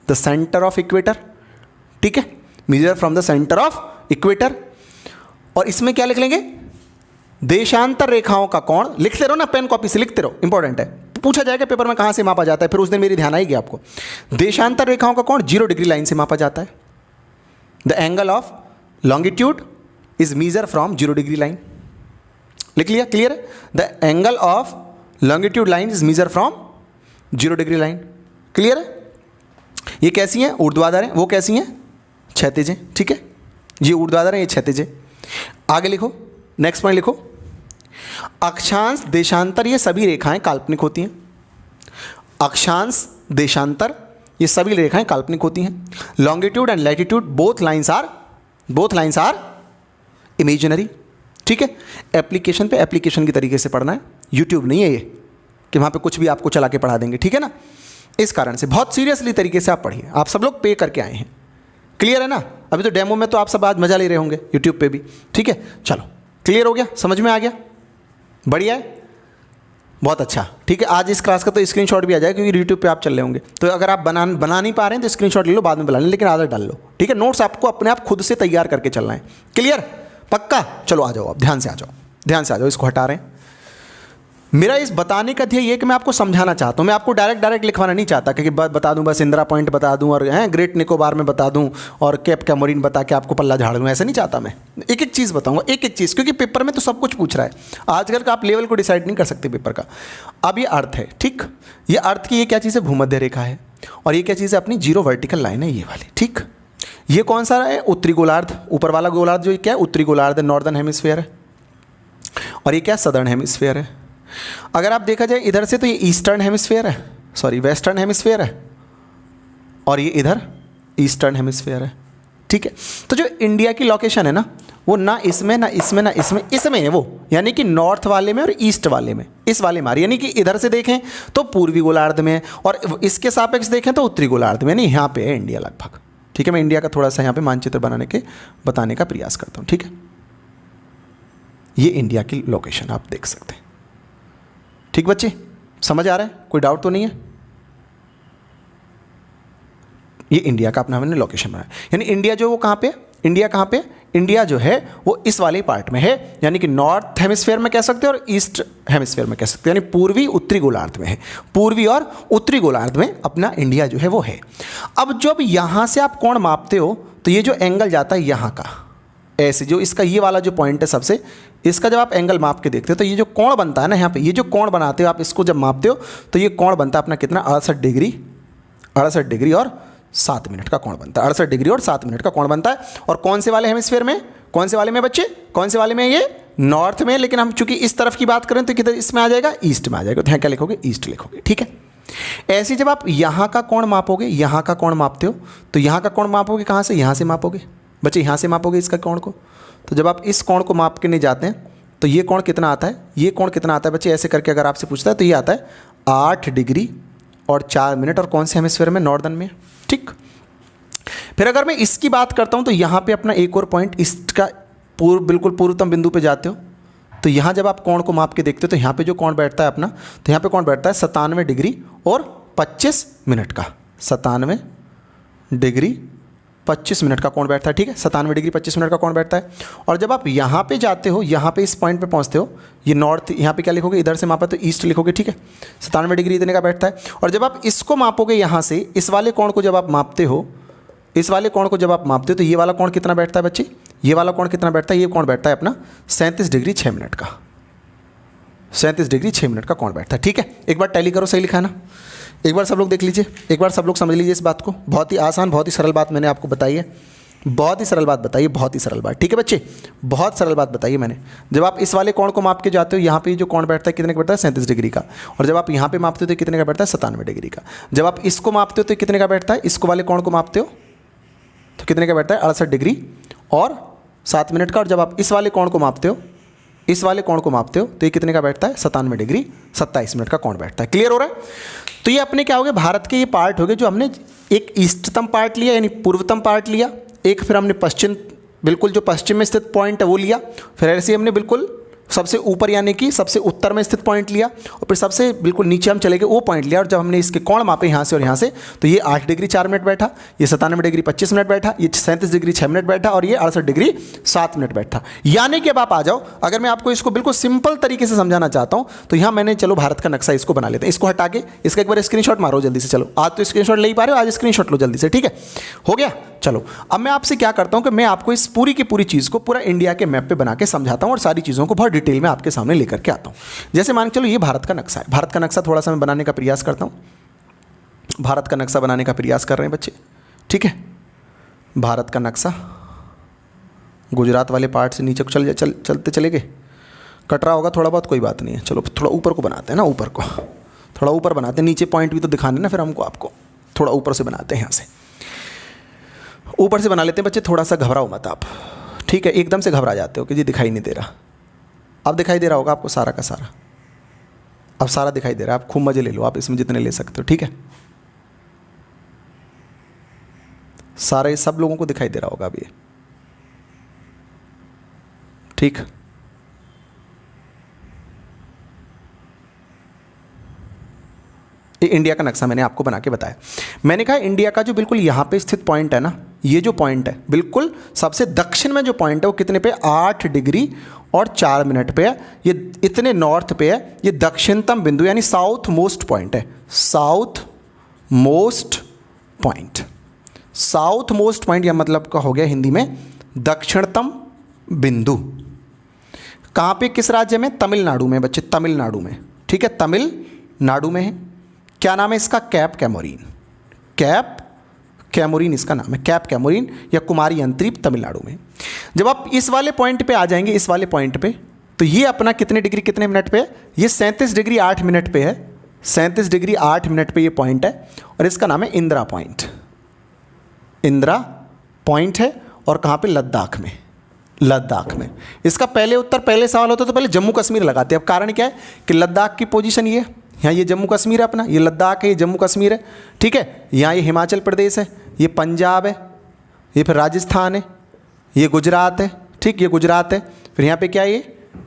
the centre of equator, ठीक है, measure from the centre of equator. और इसमें क्या लिख लेंगे, देशांतर रेखाओं का कोण, लिखते रहो ना, पेन कॉपी से लिखते रहो, इंपॉर्टेंट है, पूछा जाएगा पेपर में कहाँ से मापा जाता है, फिर उस दिन मेरी ध्यान आएगी आपको। देशांतर रेखाओं का कोण 0 डिग्री लाइन से मापा जाता है। The angle of longitude is measure from 0 degree line. लिख लिया, क्लियर है? The angle of longitude line is measure from 0 degree line. Clear है? ये कैसी हैं? ऊर्ध्वाधर हैं। वो कैसी हैं? क्षैतिज हैं। ठीक है, ये ऊर्ध्वाधर हैं, ये क्षैतिज है। आगे लिखो, नेक्स्ट पॉइंट लिखो, अक्षांश देशांतर ये सभी रेखाएं काल्पनिक होती हैं। अक्षांश देशांतर ये सभी रेखाएं काल्पनिक होती हैं। Longitude and latitude both lines are imaginary. ठीक है, एप्लीकेशन पे एप्लीकेशन की तरीके से पढ़ना है, यूट्यूब नहीं है ये कि वहाँ पे कुछ भी आपको चला के पढ़ा देंगे। ठीक है ना, इस कारण से बहुत सीरियसली तरीके से आप पढ़िए। आप सब लोग पे करके आए हैं, क्लियर है ना? अभी तो डेमो में तो आप सब आज मजा ले रहे होंगे यूट्यूब पे भी। ठीक है, चलो क्लियर हो गया, समझ में आ गया, बढ़िया है, बहुत अच्छा। ठीक है, आज इस क्लास का तो स्क्रीनशॉट भी आ जाएगा क्योंकि यूट्यूब पे आप चल रहे होंगे, तो अगर आप बना नहीं पा रहे हैं तो स्क्रीनशॉट ले लो, बाद में बना लें, लेकिन आदत डाल लो। ठीक है, नोट्स आपको अपने आप खुद से तैयार करके चलना है। क्लियर, पक्का? चलो आ जाओ, आप ध्यान से आ जाओ, ध्यान से आ जाओ, इसको हटा रहे हैं। मेरा इस बताने का ध्येय ये कि मैं आपको समझाना चाहता हूँ, मैं आपको डायरेक्ट लिखवाना नहीं चाहता कि बता दूँ, बस इंदिरा पॉइंट बता दूँ और ग्रेट निकोबार में बता दूँ और केप कैमोरीन बता के आपको पल्ला झाड़ दूँ, ऐसा नहीं चाहता मैं। एक एक चीज़ बताऊँगा, एक एक चीज़, क्योंकि पेपर में तो सब कुछ पूछ रहा है। आजकल का आप लेवल को डिसाइड नहीं कर सकते पेपर का। अब ये अर्थ है, ठीक, ये अर्थ की ये क्या चीज़ है? भूमध्य रेखा है। और ये क्या चीज़ है? अपनी 0 वर्टिकल लाइन है, ये वाली। ठीक, ये कौन सा है? उत्तरी गोलार्ध, ऊपर वाला गोलार्ध जो क्या है? उत्तरी गोलार्ध, नॉर्दर्न हेमिस्फीयर है। और ये क्या? सदर्न हेमिस्फीयर है। अगर आप देखा जाए इधर से तो ये ईस्टर्न हेमिस्फीयर है, सॉरी वेस्टर्न हेमिस्फीयर है, और ये इधर ईस्टर्न हेमिस्फीयर है। ठीक है, तो जो इंडिया की लोकेशन है ना, वो ना इसमें ना इसमें ना इसमें, इसमें है वो, यानी कि नॉर्थ वाले में और ईस्ट वाले में, इस वाले में, यानी कि इधर से देखें तो पूर्वी गोलार्ध में और इसके सापेक्ष देखें तो उत्तरी गोलार्ध में, यानी यहाँ पे है इंडिया लगभग। ठीक है, मैं इंडिया का थोड़ा सा यहाँ पे मानचित्र बताने का प्रयास करता हूँ। ठीक है, ये इंडिया की लोकेशन आप देख सकते हैं। ठीक बच्चे, समझ आ रहा है? कोई डाउट तो नहीं है? ये इंडिया का अपना हमने लोकेशन बनाया, यानी इंडिया जो वो कहाँ पे? इंडिया कहाँ पे? इंडिया जो है वो इस वाले पार्ट में है, यानी कि नॉर्थ हेमिस्फीयर में कह सकते हैं और ईस्ट हेमिस्फीयर में कह सकते हैं, यानी पूर्वी उत्तरी गोलार्ध में है। पूर्वी और उत्तरी गोलार्ध में अपना इंडिया जो है वो है। अब जब यहाँ से आप कोण मापते हो तो ये जो एंगल जाता है यहाँ का, ऐसे जो इसका ये वाला जो पॉइंट है सबसे, इसका जब आप एंगल माप के देखते हो तो ये जो कोण बनता है ना यहाँ पे, ये जो कोण बनाते हो आप, इसको जब मापते हो तो ये कोण बनता है अपना कितना? 68 डिग्री और 7 मिनट का कोण बनता है। 68 डिग्री और 7 मिनट का कोण बनता है। और कौन से वाले हेमिस्फीयर में? कौन से वाले में बच्चे? कौन से वाले में? ये नॉर्थ में, लेकिन हम चूंकि इस तरफ की बात करें तो किधर इसमें आ जाएगा? ईस्ट में आ जाएगा। तो यहाँ क्या लिखोगे? ईस्ट लिखोगे। ठीक है, ऐसे जब आप यहाँ का कोण मापोगे, यहाँ का कोण मापते हो तो यहाँ का कोण मापोगे कहाँ से? यहाँ से मापोगे बच्चे, यहाँ से मापोगे इसका कोण को। तो जब आप इस कोण को माप के नहीं जाते हैं तो ये कोण कितना आता है? ये कोण कितना आता है बच्चे? ऐसे करके अगर आपसे पूछता है तो ये आता है 8 डिग्री और 4 मिनट। और कौन से हेमिस्फीयर में? नॉर्दर्न में। ठीक, फिर अगर मैं इसकी बात करता हूँ तो यहाँ पे अपना एक और पॉइंट, इसका बिल्कुल पूर्वतम बिंदु पे जाते हो तो यहाँ जब आप कोण को माप के देखते हो तो यहाँ पे जो कोण बैठता है अपना, तो यहाँ पे कोण बैठता है 97 डिग्री और 25 मिनट का। 97 डिग्री 25 मिनट का कोण बैठता है। ठीक है, 97 डिग्री 25 मिनट का कोण बैठता है। और जब आप यहाँ पे जाते हो, यहाँ पे इस पॉइंट पे पहुँचते हो, ये नॉर्थ, यहाँ पे क्या लिखोगे? इधर से मापा तो ईस्ट लिखोगे। ठीक है, 97 डिग्री इतने का बैठता है। और जब आप इसको मापोगे यहाँ से, इस वाले कोण को जब आप मापते हो, इस वाले कोण को जब आप मापते हो तो ये वाला कोण कितना बैठता है बच्चे? ये वाला कोण कितना बैठता है? ये कोण बैठता है अपना 37 डिग्री 6 मिनट का। 37 डिग्री 6 मिनट का कोण बैठता है। ठीक है, एक बार टैली करो, सही लिखा है ना? एक बार सब लोग देख लीजिए, एक बार सब लोग समझ लीजिए इस बात को। बहुत ही आसान, बहुत ही सरल बात मैंने आपको बताई है, बहुत ही सरल बात बताई है, बहुत ही सरल बात। ठीक है बच्चे, बहुत सरल बात बताई है मैंने। जब आप इस वाले कोण को माप के जाते हो, यहाँ पे जो कोण बैठता है कितने का बैठता है? 37 डिग्री का। और जब आप यहाँ पे मापते हो तो कितने का बैठता है? 97 डिग्री का। जब आप इसको मापते हो तो कितने का बैठता है? इसको वाले कोण को मापते हो तो कितने का बैठता है? 68 डिग्री और 7 मिनट का। और जब आप इस वाले कोण को मापते हो, इस वाले कोण को मापते हो तो ये कितने का बैठता है? 97 डिग्री 27 मिनट का कोण बैठता है। क्लियर हो रहा है? तो ये अपने क्या हो गए? भारत के ये पार्ट हो गए जो हमने एक ईस्टतम पार्ट लिया, यानी पूर्वतम पार्ट लिया, एक फिर हमने पश्चिम, बिल्कुल जो पश्चिम में स्थित पॉइंट है वो लिया, फिर ऐसे हमने बिल्कुल सबसे ऊपर यानी कि सबसे उत्तर में स्थित पॉइंट लिया और फिर सबसे बिल्कुल नीचे हम चले गए वो पॉइंट लिया, और जब हमने इसके कोण मापे यहाँ से और यहाँ से, तो ये 8 डिग्री 4 मिनट बैठा, ये 97 डिग्री 25 मिनट बैठा, ये 37 डिग्री 6 मिनट बैठा और ये 68 डिग्री 7 मिनट बैठा। यानी कि अब आप आ जाओ, अगर मैं आपको इसको बिल्कुल सिंपल तरीके से समझाना चाहता हूँ तो यहाँ मैंने चलो भारत का नक्शा इसको बना लेते हैं, इसको हटा के इसका एक बार स्क्रीनशॉट मारो जल्दी से। चलो आज तो स्क्रीनशॉट ले ही पा रहे हो, आज स्क्रीनशॉट लो जल्दी से, ठीक है, हो गया। चलो अब मैं आपसे क्या करता हूँ कि मैं आपको इस पूरी की पूरी चीज़ को पूरा इंडिया के मैप पे बना के समझाता हूँ और सारी चीज़ों को बहुत डिटेल में आपके सामने लेकर के आता हूँ। जैसे मान के चलो ये भारत का नक्शा है, भारत का नक्शा थोड़ा सा मैं बनाने का प्रयास करता हूँ। भारत का नक्शा बनाने का प्रयास कर रहे हैं बच्चे, ठीक है। भारत का नक्शा गुजरात वाले पार्ट से नीचे को चलते चले गए, कट रहा होगा थोड़ा बहुत, कोई बात नहीं है। चलो थोड़ा ऊपर को बनाते हैं ना, ऊपर को थोड़ा ऊपर बनाते हैं, नीचे पॉइंट भी तो दिखाने ना फिर हमको, आपको थोड़ा ऊपर से बनाते हैं, यहाँ से ऊपर से बना लेते हैं बच्चे। थोड़ा सा घबराओ मत आप, ठीक है, एकदम से घबरा जाते हो कि जी दिखाई नहीं दे रहा। अब दिखाई दे रहा होगा आपको सारा का सारा, अब सारा दिखाई दे रहा है। आप खूब मजे ले लो, आप इसमें जितने ले सकते हो, ठीक है। सारे सब लोगों को दिखाई दे रहा होगा अब ये, ठीक। ये इंडिया का नक्शा मैंने आपको बना के बताया। मैंने कहा इंडिया का जो बिल्कुल यहाँ पे स्थित पॉइंट है ना, ये जो पॉइंट है बिल्कुल सबसे दक्षिण में जो पॉइंट है वो कितने पे, 8 डिग्री और 4 मिनट पे है। ये इतने नॉर्थ पे है, ये दक्षिणतम बिंदु यानी साउथ मोस्ट पॉइंट है, south most point. South most point या मतलब का हो गया हिंदी में दक्षिणतम बिंदु। कहाँ पे, किस राज्य में, तमिलनाडु में बच्चे, तमिलनाडु में, ठीक है, तमिलनाडु में है। क्या नाम है इसका, कैप कैमोरीन, कैप कैमोरीन इसका नाम है, कैप कैमोरीन या कुमारी अंतरीप, तमिलनाडु में। जब आप इस वाले पॉइंट पे आ जाएंगे, इस वाले पॉइंट पे, तो ये अपना कितने डिग्री कितने मिनट पे है, ये 37 डिग्री 8 मिनट पे है, 37 डिग्री 8 मिनट पे ये पॉइंट है और इसका नाम है इंदिरा पॉइंट। इंदिरा पॉइंट है और कहाँ पे, लद्दाख में, लद्दाख में। इसका पहले उत्तर, पहले सवाल होता तो पहले जम्मू कश्मीर लगाते हैं। अब कारण क्या है कि लद्दाख की पोजीशन ये, यहाँ ये जम्मू कश्मीर है अपना, ये लद्दाख है, ये जम्मू कश्मीर है, ठीक है। यहाँ ये हिमाचल प्रदेश है, ये पंजाब है, ये फिर राजस्थान है, ये गुजरात है, ठीक, ये गुजरात है। फिर यहाँ पे क्या है,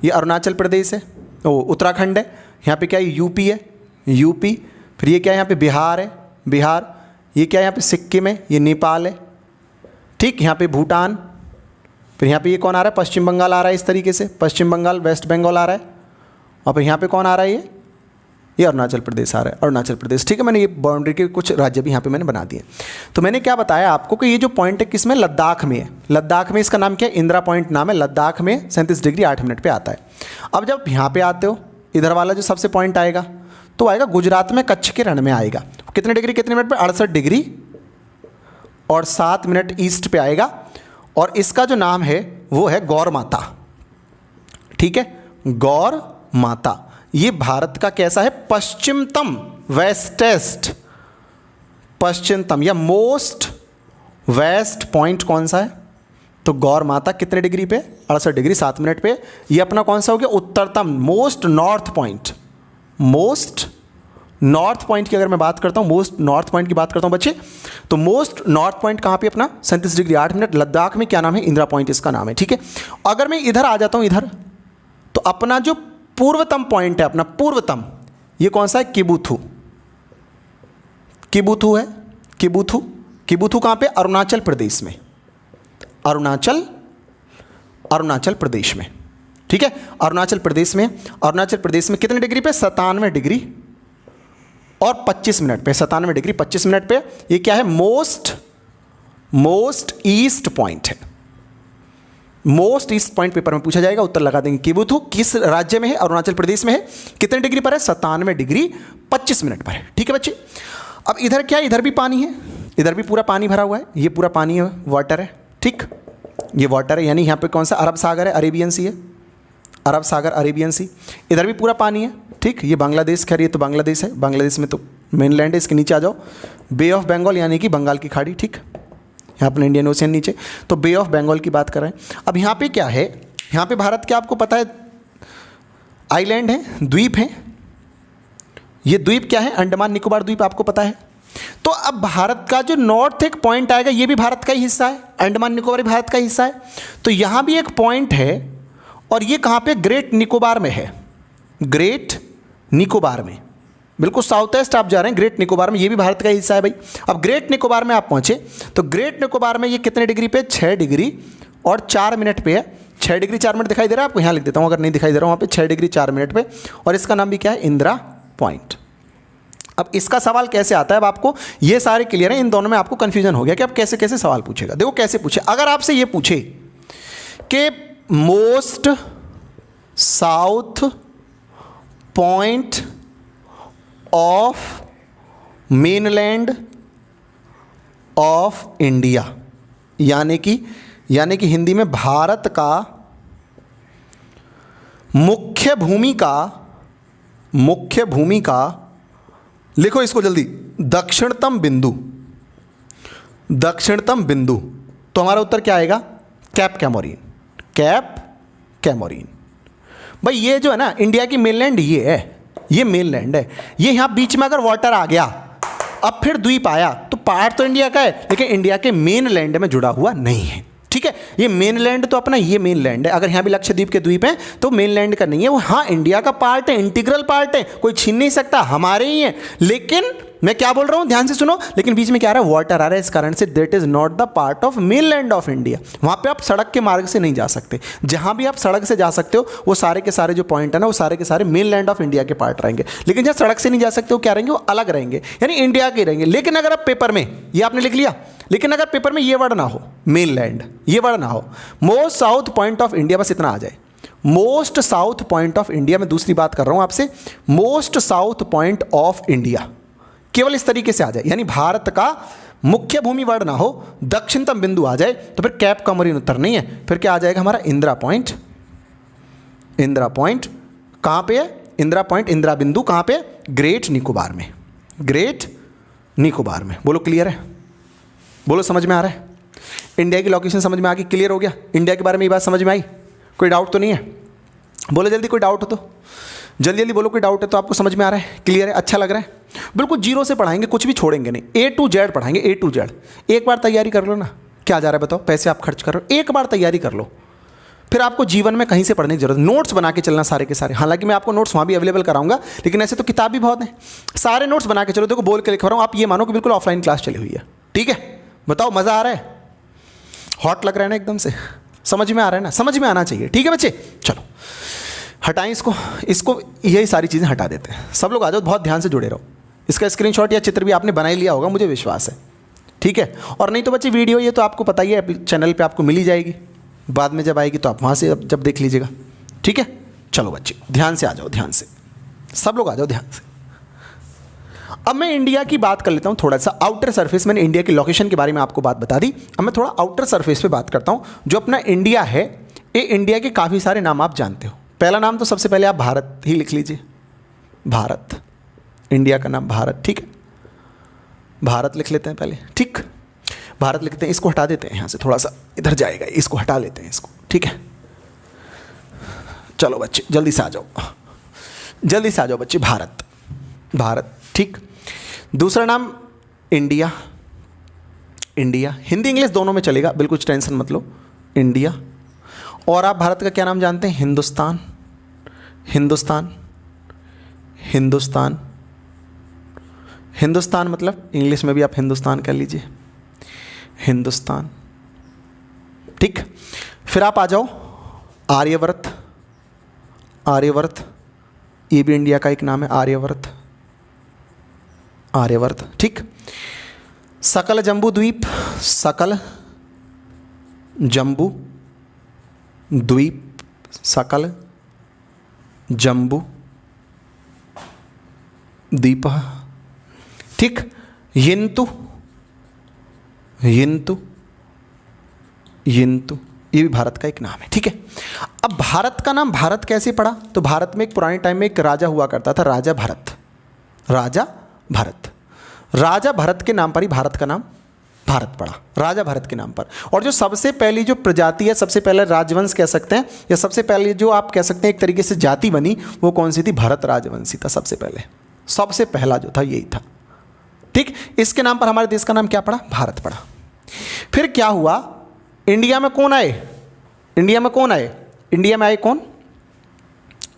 ये अरुणाचल प्रदेश है, ओ उत्तराखंड है। यहाँ पे क्या है, यूपी है, यूपी। फिर ये क्या है, यहाँ पे बिहार है, बिहार। ये क्या है, यहाँ पे सिक्किम है, ये नेपाल है, ठीक। यहाँ पे भूटान। फिर यहाँ पे ये कौन आ रहा है, पश्चिम बंगाल आ रहा है, इस तरीके से पश्चिम बंगाल, वेस्ट बंगाल आ रहा है। और फिर यहाँ पे कौन आ रहा है, ये अरुणाचल प्रदेश आ रहा है, अरुणाचल प्रदेश, ठीक है। मैंने ये बाउंड्री के कुछ राज्य भी यहाँ पे मैंने बना दिए। तो मैंने क्या बताया आपको कि ये जो पॉइंट है किसमें, लद्दाख में है। लद्दाख में इसका नाम क्या है, इंदिरा पॉइंट नाम है, लद्दाख में 37 डिग्री 8 मिनट पे आता है। अब जब यहाँ पे आते हो, इधर वाला जो सबसे पॉइंट आएगा तो आएगा गुजरात में, कच्छ के रण में आएगा। कितने डिग्री कितने मिनट पे, 68 डिग्री और 7 मिनट ईस्ट पे आएगा। और इसका जो नाम है वो है गौर माता, ठीक है, गौर माता। ये भारत का कैसा है, पश्चिमतम, वेस्टेस्ट, पश्चिमतम या मोस्ट वेस्ट पॉइंट कौन सा है, तो गौर माता कितने डिग्री पे, 68 डिग्री 7 मिनट पे। ये अपना कौन सा हो गया, उत्तरतम, most north point. Most north point की अगर मैं बात करता हूँ, मोस्ट नॉर्थ पॉइंट की बात करता हूँ बच्चे, तो मोस्ट नॉर्थ पॉइंट कहाँ पे अपना, 37 डिग्री 8 मिनट, लद्दाख में। क्या नाम है, इंदिरा पॉइंट इसका नाम है, ठीक है। अगर मैं इधर आ जाता हूँ, इधर, तो अपना जो पूर्वतम पॉइंट है, अपना पूर्वतम, ये कौन सा है, किबुथु, किबुथु है, किबुथु। किबुथु कहाँ पे, अरुणाचल प्रदेश में, अरुणाचल प्रदेश में, ठीक है, अरुणाचल प्रदेश में। अरुणाचल प्रदेश में कितने डिग्री पे, 97 डिग्री और 25 मिनट पे, 97 डिग्री 25 मिनट पे। ये क्या है, मोस्ट ईस्ट पॉइंट है, मोस्ट ईस्ट पॉइंट पेपर में पूछा जाएगा, उत्तर लगा देंगे। किबुथु किस राज्य में है, अरुणाचल प्रदेश में है। कितने डिग्री पर है, 97 डिग्री 25 मिनट पर है, ठीक है बच्चे। अब इधर क्या है, इधर भी पानी है, इधर भी पूरा पानी भरा हुआ है, ये पूरा पानी है, वाटर है, ठीक, ये वाटर है, यानी यहाँ पे कौन सा, अरब सागर है, अरेबियन सी है, अरब सागर, अरेबियन सी। इधर भी पूरा पानी है, ठीक। ये बांग्लादेश, खैर ये तो बांग्लादेश है, बांग्लादेश में तो मेनलैंड है। इसके नीचे आ जाओ, बे ऑफ बंगाल यानी कि बंगाल की खाड़ी, ठीक, यहाँ अपने इंडियन ओशियन नीचे, तो बे ऑफ बंगाल की बात कर रहे हैं। अब यहाँ पे क्या है, यहाँ पे भारत क्या आपको पता है, आइलैंड है, द्वीप है। ये द्वीप क्या है, अंडमान निकोबार द्वीप, आपको पता है। तो अब भारत का जो नॉर्थ एक पॉइंट आएगा, ये भी भारत का ही हिस्सा है, अंडमान निकोबार भी भारत का हिस्सा है। तो यहाँ भी एक पॉइंट है और ये कहाँ पे, ग्रेट निकोबार में है, ग्रेट निकोबार में, बिल्कुल साउथ ईस्ट आप जा रहे हैं, ग्रेट निकोबार में, ये भी भारत का हिस्सा है भाई। अब ग्रेट निकोबार में आप पहुंचे तो ग्रेट निकोबार में ये कितने डिग्री पे, 6 डिग्री और 4 मिनट पे है। 6 डिग्री 4 मिनट दिखाई दे रहा है आपको, यहाँ लिख देता हूँ अगर नहीं दिखाई दे रहा हूँ, वहाँ पे 6 डिग्री 4 मिनट पे, और इसका नाम भी क्या है, इंदिरा पॉइंट। अब इसका सवाल कैसे आता है, अब आपको ये सारे क्लियर है, इन दोनों में आपको कंफ्यूजन हो गया कि अब कैसे कैसे सवाल पूछेगा। देखो कैसे पूछे, अगर आपसे ये पूछे कि most south point of mainland of India, यानी कि हिंदी में भारत का मुख्य भूमि का लिखो इसको जल्दी, दक्षिणतम बिंदु, तो हमारा उत्तर क्या आएगा, कैप कैमोरीन। भाई ये जो है ना इंडिया की मेनलैंड, ये मेनलैंड है, ये यहाँ बीच में अगर वाटर आ गया, अब फिर द्वीप आया, तो पहाड़ तो इंडिया का है लेकिन इंडिया के मेनलैंड में जुड़ा हुआ नहीं है, ठीक है। ये मेनलैंड तो अपना ये मेनलैंड है, अगर यहाँ भी लक्षद्वीप के द्वीप हैं तो मेनलैंड का नहीं है वो, हाँ इंडिया का पार्ट है, इंटीग्रल पार्ट है, कोई छीन नहीं सकता, हमारे ही है। लेकिन मैं क्या बोल रहा हूँ, ध्यान से सुनो, लेकिन बीच में क्या आ रहा है, वाटर आ रहा है, इस कारण say that is not the part of mainland of India. वहाँ पे आप सड़क के मार्ग से नहीं जा सकते, जहाँ भी आप सड़क से जा सकते हो वो सारे के सारे जो पॉइंट है ना, वो सारे के सारे मेनलैंड ऑफ इंडिया के पार्ट रहेंगे। लेकिन जहाँ सड़क से नहीं जा सकते वो क्या रहेंगे, वो अलग रहेंगे, यानी इंडिया के रहेंगे। लेकिन अगर आप पेपर में, ये आपने लिख लिया, लेकिन अगर पेपर में ये वर्ड ना हो, मेनलैंड, ये वर्ड ना हो, most south point of India, बस इतना आ जाए, most south point of India, मैं दूसरी बात कर रहा हूं आपसे, most south point of India, केवल इस तरीके से आ जाए, यानी भारत का मुख्य भूमि वर्ड ना हो, दक्षिणतम बिंदु आ जाए, तो फिर कैप कमरीन उत्तर नहीं है, फिर क्या आ जाएगा हमारा, इंदिरा पॉइंट। कहां पे है इंदिरा पॉइंट, इंदिरा बिंदु कहां पे, ग्रेट निकोबार में। बोलो क्लियर है, बोलो समझ में आ रहा है, इंडिया की लोकेशन समझ में आ गई, क्लियर हो गया, इंडिया के बारे में ये बात समझ में आई, कोई डाउट तो नहीं है, बोलो जल्दी, कोई डाउट हो तो जल्दी बोलो, कोई डाउट है तो, आपको समझ में आ रहा है, क्लियर है, अच्छा लग रहा है, बिल्कुल जीरो से पढ़ाएंगे, कुछ भी छोड़ेंगे नहीं, A to Z पढ़ाएंगे, A to Z। एक बार तैयारी कर लो ना, क्या जा रहा है बताओ, पैसे आप खर्च कर रहे हो, एक बार तैयारी कर लो, फिर आपको जीवन में कहीं से पढ़ने की जरूरत, नोट्स बना के चलना सारे के सारे। हालांकि मैं आपको नोट्स वहाँ भी अवेलेबल कराऊंगा, लेकिन ऐसे तो किताब भी बहुत हैं, सारे नोट्स बना के चलो, देखो बोल के लिखवा रहा हूँ, आप ये मानो कि बिल्कुल ऑफलाइन क्लास चली हुई है, ठीक है। बताओ मज़ा आ रहा है, हॉट लग रहा है ना एकदम से, समझ में आ रहा है ना, समझ में आना चाहिए, ठीक है बच्चे। चलो हटाएं इसको यही सारी चीज़ें हटा देते हैं, सब लोग आ जाओ, बहुत ध्यान से जुड़े रहो। इसका स्क्रीनशॉट या चित्र भी आपने बना ही लिया होगा, मुझे विश्वास है, ठीक है। और नहीं तो बच्चे वीडियो ये तो आपको पता ही है, चैनल पे आपको मिल ही जाएगी, बाद में जब आएगी तो आप वहाँ से जब देख लीजिएगा, ठीक है। चलो बच्चे ध्यान से आ जाओ, ध्यान से सब लोग आ जाओ ध्यान से। अब मैं इंडिया की बात कर लेता हूँ थोड़ा सा, आउटर सरफेस, मैंने इंडिया की लोकेशन के बारे में आपको बात बता दी, अब मैं थोड़ा आउटर सरफेस पे बात करता हूँ। जो अपना इंडिया है, ये इंडिया के काफ़ी सारे नाम आप जानते हो। पहला नाम तो सबसे पहले आप भारत ही लिख लीजिए, भारत, इंडिया का नाम भारत, ठीक है, भारत लिख लेते हैं पहले, ठीक, भारत लिखते हैं, इसको हटा देते हैं यहाँ से, थोड़ा सा इधर जाएगा, इसको हटा लेते हैं इसको, ठीक है। चलो बच्चे जल्दी से आ जाओ, जल्दी से आ जाओ बच्चे, भारत, ठीक। दूसरा नाम इंडिया, हिंदी इंग्लिश दोनों में चलेगा, बिल्कुल टेंशन मत लो, इंडिया। और आप भारत का क्या नाम जानते हैं, हिंदुस्तान मतलब इंग्लिश में भी आप हिंदुस्तान कर लीजिए, हिंदुस्तान, ठीक। फिर आप आ जाओ आर्यवर्त, ये भी इंडिया का एक नाम है, आर्यवर्त, ठीक। सकल जम्बू द्वीप, सकल जम्बू द्वीप, ठीक। यिंतु, ये भी भारत का एक नाम है, ठीक है। अब भारत का नाम भारत कैसे पड़ा, तो भारत में एक पुराने टाइम में एक राजा हुआ करता था, राजा भरत के नाम पर ही भारत का नाम भारत पड़ा, राजा भरत के नाम पर। और जो सबसे पहली जो प्रजाति है, सबसे पहले राजवंश कह सकते हैं, या सबसे पहले जो आप कह सकते हैं एक तरीके से जाति बनी, वो कौन सी थी, भरत राजवंशी था सबसे पहला जो था यही था, ठीक। इसके नाम पर हमारे देश का नाम क्या पड़ा, भारत पड़ा। फिर क्या हुआ, इंडिया में कौन आए, इंडिया में आए कौन?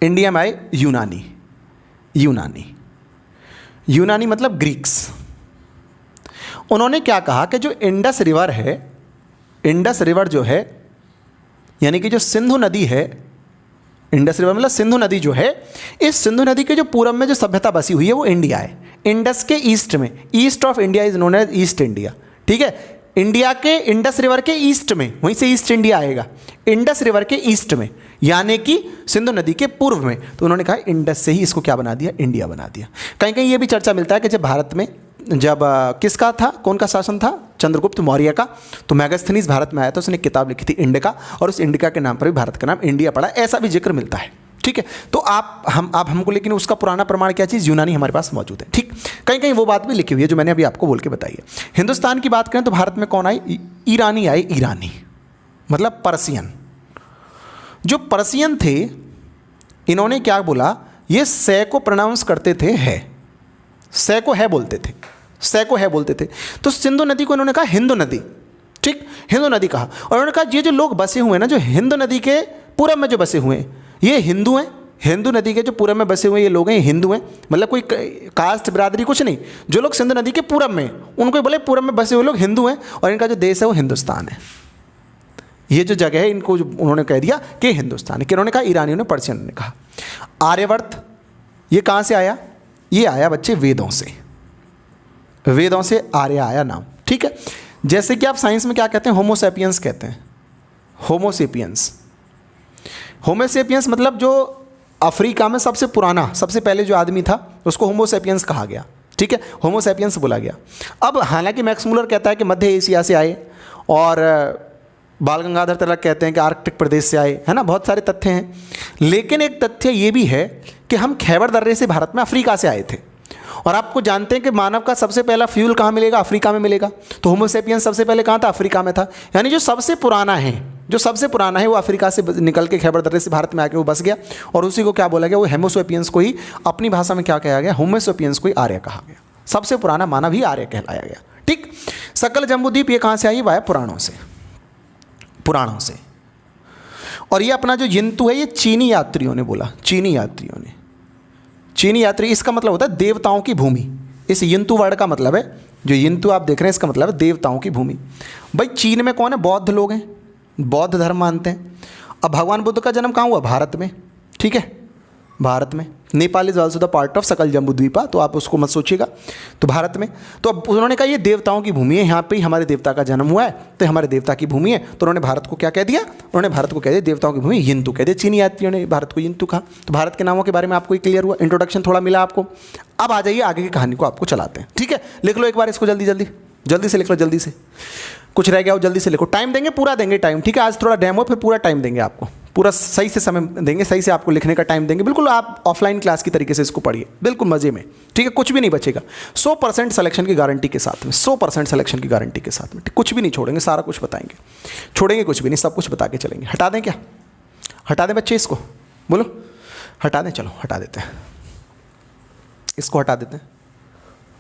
इंडिया में आए यूनानी। यूनानी मतलब ग्रीक्स। उन्होंने क्या कहा कि जो इंडस रिवर है, इंडस रिवर जो है, यानी कि जो सिंधु नदी है, इंडस रिवर मतलब सिंधु नदी जो है, इस सिंधु नदी के जो पूरब में जो सभ्यता बसी हुई है वो इंडिया है। इंडस के ईस्ट में, east of India is known as east India. ठीक है, इंडिया के इंडस रिवर के ईस्ट में, वहीं से ईस्ट इंडिया आएगा, इंडस रिवर के ईस्ट में, यानी कि सिंधु नदी के पूर्व में। तो उन्होंने कहा इंडस से ही इसको क्या बना दिया? इंडिया बना दिया। कहीं कहीं ये भी चर्चा मिलता है कि जब भारत में, जब किसका था, कौन का शासन था? चंद्रगुप्त मौर्य का। तो मैगस्थनीज भारत में आया था, उसने किताब लिखी थी इंडिका, और उस इंडिका के नाम पर भी भारत का नाम इंडिया पड़ा, ऐसा भी जिक्र मिलता है। ठीक है, तो आप हमको, लेकिन उसका पुराना प्रमाण क्या चीज़? यूनानी हमारे पास मौजूद है। ठीक, कहीं कहीं वो बात भी लिखी हुई है जो मैंने अभी आपको बोल के बताई है। हिंदुस्तान की बात करें तो भारत में कौन आए? ईरानी आए। ईरानी मतलब पर्सियन। जो पर्सियन थे, इन्होंने क्या बोला? ये से को प्रोनाउंस करते थे है, से को है बोलते थे, से को है बोलते थे। तो सिंधु नदी को इन्होंने कहा हिंदू नदी। ठीक, हिंदू नदी कहा। और उन्होंने कहा ये जो लोग बसे हुए हैं ना, जो हिंदू नदी के पूरब में जो बसे हुए हैं, ये हिंदू हैं। हिंदू नदी के जो पूरब में बसे हुए ये लोग हैं, ये हिंदू हैं। मतलब कोई कास्ट बिरादरी कुछ नहीं। जो लोग सिंधु नदी के पूरब में, उनको बोले पूरब में बसे हुए लोग हिंदू हैं, और इनका जो देश है वो हिंदुस्तान है। ये जो जगह है, इनको उन्होंने कह दिया कि हिंदुस्तान है। कि उन्होंने कहा? ईरानियों ने, पर्शियन ने कहा। आर्यवर्त ये कहाँ से आया? ये आया बच्चे वेदों से। वेदों से आर्य आया नाम। ठीक है, जैसे कि आप साइंस में क्या कहते हैं? होमोसेपियंस कहते हैं। होमोसेपियंस, होमोसेपियंस मतलब जो अफ्रीका में सबसे पुराना, सबसे पहले जो आदमी था उसको होमोसेपियंस कहा गया। ठीक है, होमोसेपियंस बोला गया। अब हालांकि मैक्स मूलर कहता है कि मध्य एशिया से आए, और बाल गंगाधर तिलक कहते हैं कि आर्कटिक प्रदेश से आए, है ना। बहुत सारे तथ्य हैं, लेकिन एक तथ्य ये भी है कि हम खैबर दर्रे से भारत में अफ्रीका से आए थे। और आपको जानते हैं कि मानव का सबसे पहला फ्यूल कहाँ मिलेगा? अफ्रीका में मिलेगा। तो होमोसेपियंस सबसे पहले कहाँ था? अफ्रीका में था। यानी जो सबसे पुराना है, जो सबसे पुराना है वो अफ्रीका से निकल के खैबर दर्रे से भारत में आके वो बस गया, और उसी को क्या बोला गया? वो होमोसेपियंस को ही अपनी भाषा में क्या कहा गया? होमोसेपियंस को ही आर्य कहा गया। सबसे पुराना मानव ही आर्य कहलाया गया। ठीक, सकल जम्बूद्वीप ये कहाँ से आई? वाया पुराणों से, पुराणों से। और ये अपना जो यंतु है, ये चीनी यात्रियों ने बोला, चीनी यात्रियों ने। चीनी यात्री, इसका मतलब होता है देवताओं की भूमि। इस यंतु वर्ड का मतलब है, जो यंतु आप देख रहे हैं इसका मतलब है देवताओं की भूमि। भाई चीन में कौन है? बौद्ध लोग हैं, बौद्ध धर्म मानते हैं। अब भगवान बुद्ध का जन्म कहाँ हुआ? भारत में। ठीक है, भारत में। Nepal is also the part of सकल जम्बूद्वीपा, तो आप उसको मत सोचिएगा। तो भारत में, तो अब उन्होंने कहा ये देवताओं की भूमि है, यहाँ पे ही हमारे देवता का जन्म हुआ है, तो हमारे देवता की भूमि है। तो उन्होंने भारत को क्या कह दिया? उन्होंने भारत को कह दिया देवताओं की भूमि, यंतु कह दिया। चीनी यात्रियों ने भारत को यंतु कहा। तो भारत के नामों के बारे में आपको क्लियर हुआ, इंट्रोडक्शन थोड़ा मिला आपको। अब आ जाइए आगे की कहानी को आपको चलाते हैं। ठीक है, लिख लो एक बार इसको, जल्दी जल्दी जल्दी से लिख लो, जल्दी से। कुछ रह गया हो जल्दी से लिखो। टाइम देंगे, पूरा देंगे टाइम। ठीक है, आज थोड़ा डेमो, फिर पूरा टाइम देंगे आपको, पूरा सही से समय देंगे, सही से आपको लिखने का टाइम देंगे। बिल्कुल आप ऑफलाइन क्लास की तरीके से इसको पढ़िए, बिल्कुल मजे में। ठीक है, कुछ भी नहीं बचेगा। 100% सिलेक्शन की गारंटी के साथ में, 100% सिलेक्शन की गारंटी के साथ में। कुछ भी नहीं छोड़ेंगे, सारा कुछ बताएंगे, छोड़ेंगे कुछ भी नहीं, सब कुछ बता के चलेंगे। हटा दें क्या? हटा दें बच्चे इसको? बोलो हटा दें। चलो हटा देते हैं, इसको हटा देते हैं।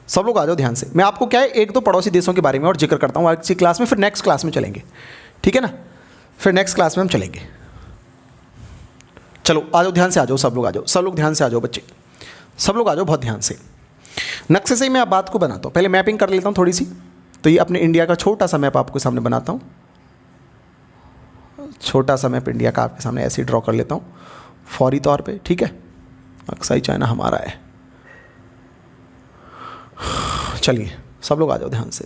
सब लोग आ जाओ ध्यान से। मैं आपको क्या है, एक दो पड़ोसी देशों के बारे में और जिक्र करता हूँ आज की क्लास में, फिर नेक्स्ट क्लास में चलेंगे। ठीक है ना, फिर नेक्स्ट क्लास में हम चलेंगे। चलो आ जाओ, ध्यान से आ जाओ, सब लोग आ जाओ, सब लोग ध्यान से आ जाओ बच्चे, सब लोग आ जाओ बहुत ध्यान से। नक्शे से ही मैं आप बात को बनाता हूँ, पहले मैपिंग कर लेता हूँ थोड़ी सी। तो ये अपने इंडिया का छोटा सा मैप आपके सामने बनाता हूँ, छोटा सा मैप इंडिया का आपके सामने ऐसे ही ड्रॉ कर लेता हूँ फौरी तौर पे। ठीक है, अक्साई चाइना हमारा है। चलिए सब लोग आ जाओ ध्यान से।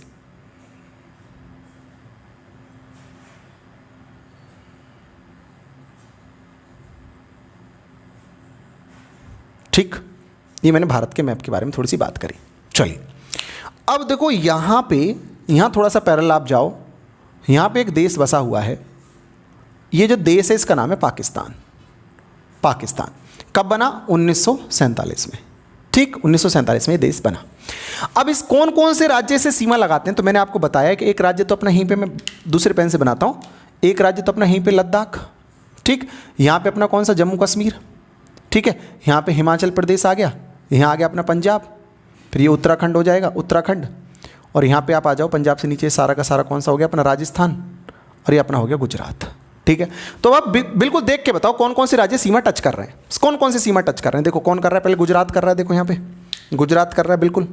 ठीक, ये मैंने भारत के मैप के बारे में थोड़ी सी बात करी। चलिए अब देखो यहाँ पे, यहाँ थोड़ा सा पैरेलल आप जाओ, यहाँ पे एक देश बसा हुआ है। ये जो देश है इसका नाम है पाकिस्तान। पाकिस्तान कब बना? 1947 में। ठीक, 1947 में ये देश बना। अब इस कौन कौन से राज्य से सीमा लगाते हैं? तो मैंने आपको बताया कि एक राज्य तो अपना यहीं पे, मैं दूसरे पेन से बनाता हूँ, एक राज्य तो अपना यहीं पे लद्दाख। ठीक, यहाँ पे अपना कौन सा? जम्मू कश्मीर। ठीक है, यहाँ पे हिमाचल प्रदेश आ गया, यहाँ आ गया अपना पंजाब, फिर ये उत्तराखंड हो जाएगा, उत्तराखंड। और यहाँ पे आप आ जाओ, पंजाब से नीचे सारा का सारा कौन सा हो गया? अपना राजस्थान। और ये अपना हो गया गुजरात। ठीक है, तो अब बिल्कुल देख के बताओ कौन कौन से राज्य सीमा टच कर रहे हैं, कौन कौन से सीमा टच कर रहे हैं। देखो कौन कर रहा है, पहले गुजरात कर रहा है, देखो यहाँ पे गुजरात कर रहा है, बिल्कुल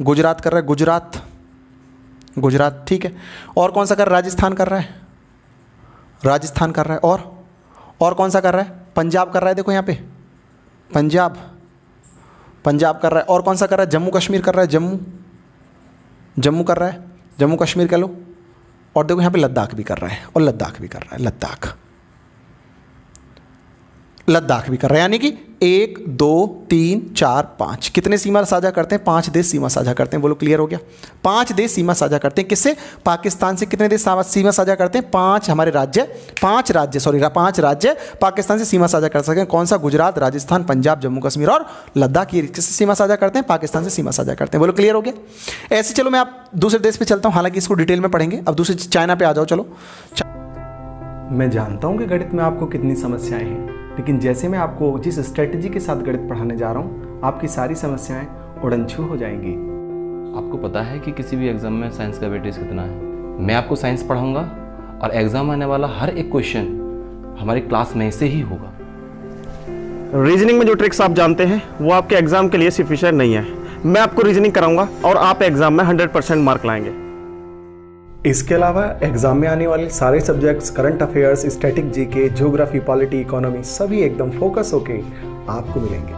गुजरात कर रहा है, गुजरात ठीक है। और कौन सा कर रहा है, राजस्थान कर रहा है, राजस्थान कर रहा है। और कौन सा कर रहा है, पंजाब कर रहा है, देखो यहाँ पे पंजाब कर रहा है। और कौन सा कर रहा है, जम्मू कश्मीर कर रहा है, जम्मू कर रहा है, जम्मू कश्मीर कर लो। और देखो यहाँ पे लद्दाख भी कर रहा है, और लद्दाख भी कर रहा है, लद्दाख भी कर रहा है। यानी कि 1 2 3 4 5 कितने सीमा साझा करते हैं, 5 देश सीमा साझा करते हैं। बोलो क्लियर हो गया, 5 देश सीमा साझा करते हैं। किससे, पाकिस्तान से। कितने देश सीमा साझा करते हैं, 5 हमारे राज्य, 5 राज्य पाकिस्तान से सीमा साझा कर सकते हैं। कौन सा, गुजरात, राजस्थान, पंजाब, जम्मू कश्मीर और लद्दाख। ये किससे सीमा साझा करते हैं, पाकिस्तान से सीमा साझा करते हैं। बोलो क्लियर हो गया। ऐसे चलो मैं आप दूसरे देश पर चलता हूँ, हालांकि इसको डिटेल में पढ़ेंगे। अब दूसरे चाइना पे आ जाओ। चलो, मैं जानता हूँ कि गणित में आपको कितनी समस्याएं हैं, लेकिन जैसे मैं आपको जिस स्ट्रेटजी के साथ गणित पढ़ाने जा रहा हूँ, आपकी सारी समस्याएं उड़नछू हो जाएंगी। आपको पता है कि किसी भी एग्जाम में साइंस का वेटेज कितना है। मैं आपको साइंस पढ़ाऊंगा और एग्जाम आने वाला हर एक क्वेश्चन हमारी क्लास में से ही होगा। रीजनिंग में जो ट्रिक्स आप जानते हैं वो आपके एग्जाम के लिए सफिशिएंट नहीं है। मैं आपको रीजनिंग कराऊंगा और आप एग्जाम में 100% मार्क लाएंगे। इसके अलावा एग्जाम में आने वाले सारे subjects, current affairs, static GK, geography, polity, economy सभी एकदम फोकस होके आपको मिलेंगे।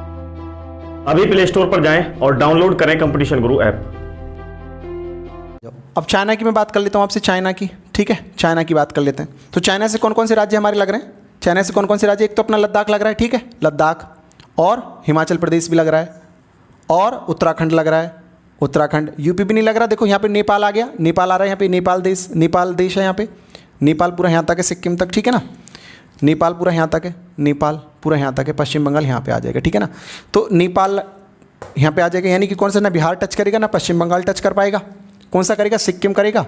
अभी प्ले स्टोर पर जाएं और डाउनलोड करें कंपटीशन गुरु ऐप। अब चाइना की मैं बात कर लेता हूँ आपसे, चाइना की। ठीक है, चाइना की बात कर लेते हैं। तो चाइना से कौन कौन से राज्य हमारे लग रहे हैं, चाइना से कौन कौन से राज्य, एक तो अपना लद्दाख लग रहा है, ठीक है, लद्दाख, और हिमाचल प्रदेश भी लग रहा है, और उत्तराखंड लग रहा है, उत्तराखंड। यूपी भी नहीं लग रहा, देखो यहाँ पे नेपाल आ गया, नेपाल आ रहा है यहाँ पे, नेपाल देश है यहाँ पे, नेपाल पूरा यहाँ तक है, सिक्किम तक, ठीक है ना, नेपाल पूरा यहाँ तक है, नेपाल पूरा यहाँ तक है, पश्चिम बंगाल यहाँ पे आ जाएगा, ठीक है ना। तो नेपाल यहाँ पे आ जाएगा, यानी कि कौन सा, ना बिहार टच करेगा ना पश्चिम बंगाल टच कर पाएगा, कौन सा करेगा, सिक्किम करेगा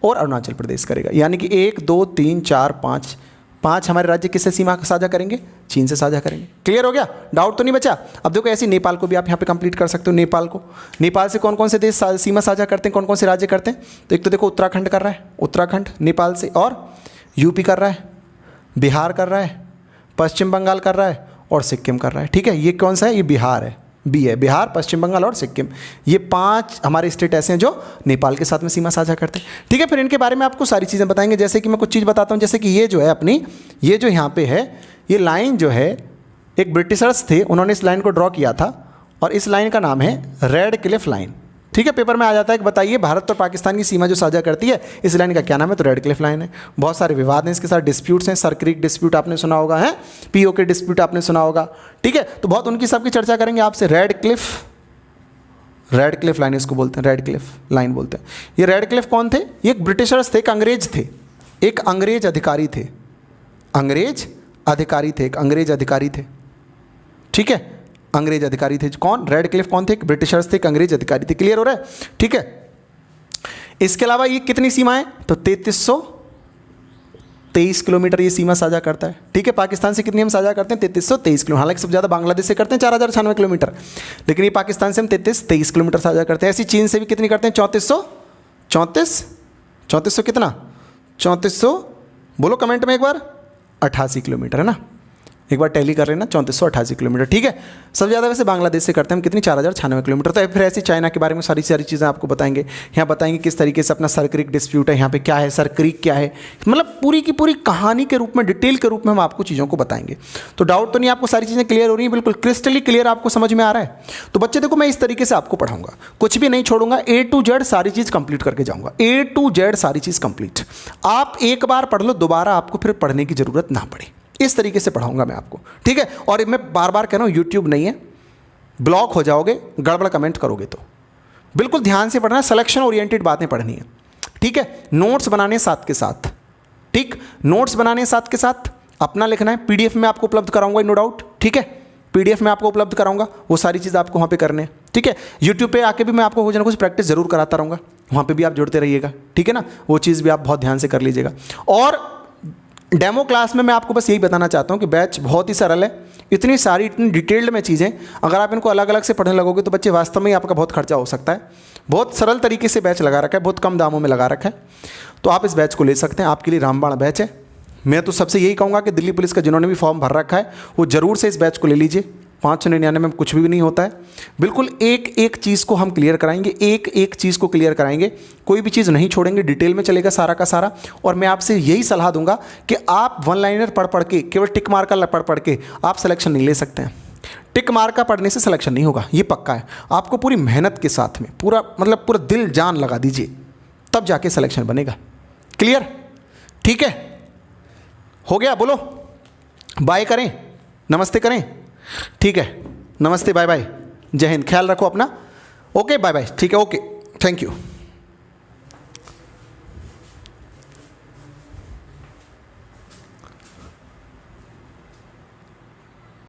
और अरुणाचल प्रदेश करेगा। यानी कि 1 2 3 4 5 हमारे राज्य किससे सीमा साझा करेंगे, चीन से साझा करेंगे। क्लियर हो गया, डाउट तो नहीं बचा। अब देखो ऐसे नेपाल को भी आप यहाँ पे कंप्लीट कर सकते हो। नेपाल से कौन कौन से देश सीमा साझा करते हैं, कौन कौन से राज्य करते हैं, तो एक तो देखो उत्तराखंड कर रहा है, उत्तराखंड नेपाल से, और यूपी कर रहा है, बिहार कर रहा है, पश्चिम बंगाल कर रहा है और सिक्किम कर रहा है। ठीक है, ये कौन सा है, ये बिहार है, बी है, बिहार, पश्चिम बंगाल और सिक्किम। ये 5 हमारे स्टेट ऐसे हैं जो नेपाल के साथ में सीमा साझा करते हैं। ठीक है, फिर इनके बारे में आपको सारी चीज़ें बताएंगे। जैसे कि मैं कुछ चीज़ बताता हूँ, जैसे कि ये जो है अपनी, ये जो यहाँ पे है, ये लाइन जो है, एक ब्रिटिशर्स थे, उन्होंने इस लाइन को ड्रॉ किया था और इस लाइन का नाम है रेड क्लिफ लाइन। ठीक है, पेपर में आ जाता है कि बताइए भारत और पाकिस्तान की सीमा जो साझा करती है, इस लाइन का क्या नाम है, तो रेड क्लिफ लाइन है। बहुत सारे विवाद हैं इसके साथ, डिस्प्यूट्स हैं, सर क्रीक डिस्प्यूट आपने सुना होगा, है पीओके डिस्प्यूट आपने सुना होगा। ठीक है, तो बहुत उनकी सबकी चर्चा करेंगे आपसे। रेड क्लिफ लाइन इसको बोलते हैं, रेड क्लिफ लाइन बोलते हैं। ये रेड क्लिफ कौन थे, ये एक ब्रिटिशर्स थे, एक अंग्रेज थे, एक अंग्रेज अधिकारी थे, एक अंग्रेज अधिकारी थे। ठीक है, अंग्रेज अधिकारी थे, कौन, रेड क्लिफ कौन थे, एक ब्रिटिशर्स थे, एक अंग्रेज अधिकारी थे। क्लियर हो रहा है, ठीक है। इसके अलावा ये कितनी सीमाएं, तो 3323 किलोमीटर ये सीमा साझा करता है। ठीक है, पाकिस्तान से कितनी हम साझा करते हैं, 3323 किलोमीटर। हालांकि सबसे ज़्यादा बांग्लादेश से करते हैं 4096 किलोमीटर, लेकिन ये पाकिस्तान से हम 3323 किलोमीटर साझा करते हैं। ऐसी चीन से भी कितनी करते हैं, 3400 कितना, 3400 बोलो कमेंट में एक बार, 88 किलोमीटर है ना, एक बार टैली कर लेना, 3488 किलोमीटर। ठीक है, सबसे ज़्यादा वैसे बांग्लादेश से करते हैं हम, कितनी, 4096 किलोमीटर। तो फिर ऐसी चाइना के बारे में सारी चीज़ें आपको बताएंगे। यहाँ बताएंगे किस तरीके से अपना सर क्रीक डिस्प्यूट है, यहाँ पे क्या है, सर क्रीक क्या है, मतलब पूरी की पूरी कहानी के रूप में, डिटेल के रूप में हम आपको चीज़ों को बताएंगे। तो डाउट तो नहीं, आपको सारी चीज़ें क्लियर हो रही हैं, बिल्कुल क्रिस्टली क्लियर आपको समझ में आ रहा है। तो बच्चे देखो, मैं इस तरीके से आपको पढ़ाऊंगा, कुछ भी नहीं छोड़ूंगा, A to Z सारी चीज़ कंप्लीट करके जाऊँगा, A to Z सारी चीज़ कंप्लीट। आप एक बार पढ़ लो, दोबारा आपको फिर पढ़ने की ज़रूरत ना पड़े, इस तरीके से पढ़ाऊंगा मैं आपको। ठीक है, और मैं बार बार कह रहा हूँ, यूट्यूब नहीं है, ब्लॉक हो जाओगे, गड़बड़ कमेंट करोगे तो। बिल्कुल ध्यान से पढ़ना है, सिलेक्शन ओरिएंटेड बातें पढ़नी है। ठीक है, नोट्स बनाने साथ के साथ, ठीक, नोट्स बनाने साथ के साथ अपना लिखना है। पीडीएफ में आपको उपलब्ध कराऊंगा, नो डाउट। ठीक है, पीडीएफ में आपको उपलब्ध कराऊंगा, वो सारी चीज़ आपको वहाँ पे करने हैं। ठीक है, यूट्यूब पे आके भी मैं आपको कुछ ना कुछ प्रैक्टिस जरूर कराता रहूँगा, वहाँ पे भी आप जुड़ते रहिएगा। ठीक है ना, वो चीज़ भी आप बहुत ध्यान से कर लीजिएगा। और डेमो क्लास में मैं आपको बस यही बताना चाहता हूँ कि बैच बहुत ही सरल है, इतनी सारी, इतनी डिटेल्ड में चीज़ें, अगर आप इनको अलग अलग से पढ़ने लगोगे तो बच्चे वास्तव में ही आपका बहुत खर्चा हो सकता है। बहुत सरल तरीके से बैच लगा रखा है, बहुत कम दामों में लगा रखा है, तो आप इस बैच को ले सकते हैं। आपके लिए रामबाण बैच है, मैं तो सबसे यही कहूँगा कि दिल्ली पुलिस का जिन्होंने भी फॉर्म भर रखा है वो ज़रूर से इस बैच को ले लीजिए। 599 में कुछ भी नहीं होता है। बिल्कुल एक एक चीज़ को हम क्लियर कराएंगे, एक एक चीज़ को क्लियर कराएंगे, कोई भी चीज़ नहीं छोड़ेंगे, डिटेल में चलेगा सारा का सारा। और मैं आपसे यही सलाह दूंगा कि आप वन लाइनर पढ़ के, केवल टिक मार का पढ़ के आप सिलेक्शन नहीं ले सकते हैं। टिक मार का पढ़ने से सिलेक्शन नहीं होगा, ये पक्का है। आपको पूरी मेहनत के साथ में पूरा पूरा दिल जान लगा दीजिए, तब जाके सिलेक्शन बनेगा। क्लियर? ठीक है, हो गया? बोलो बाय करें, नमस्ते करें। ठीक है, नमस्ते, बाय बाय, जय हिंद, ख्याल रखो अपना। ओके, बाय बाय, ठीक है, ओके, थैंक यू।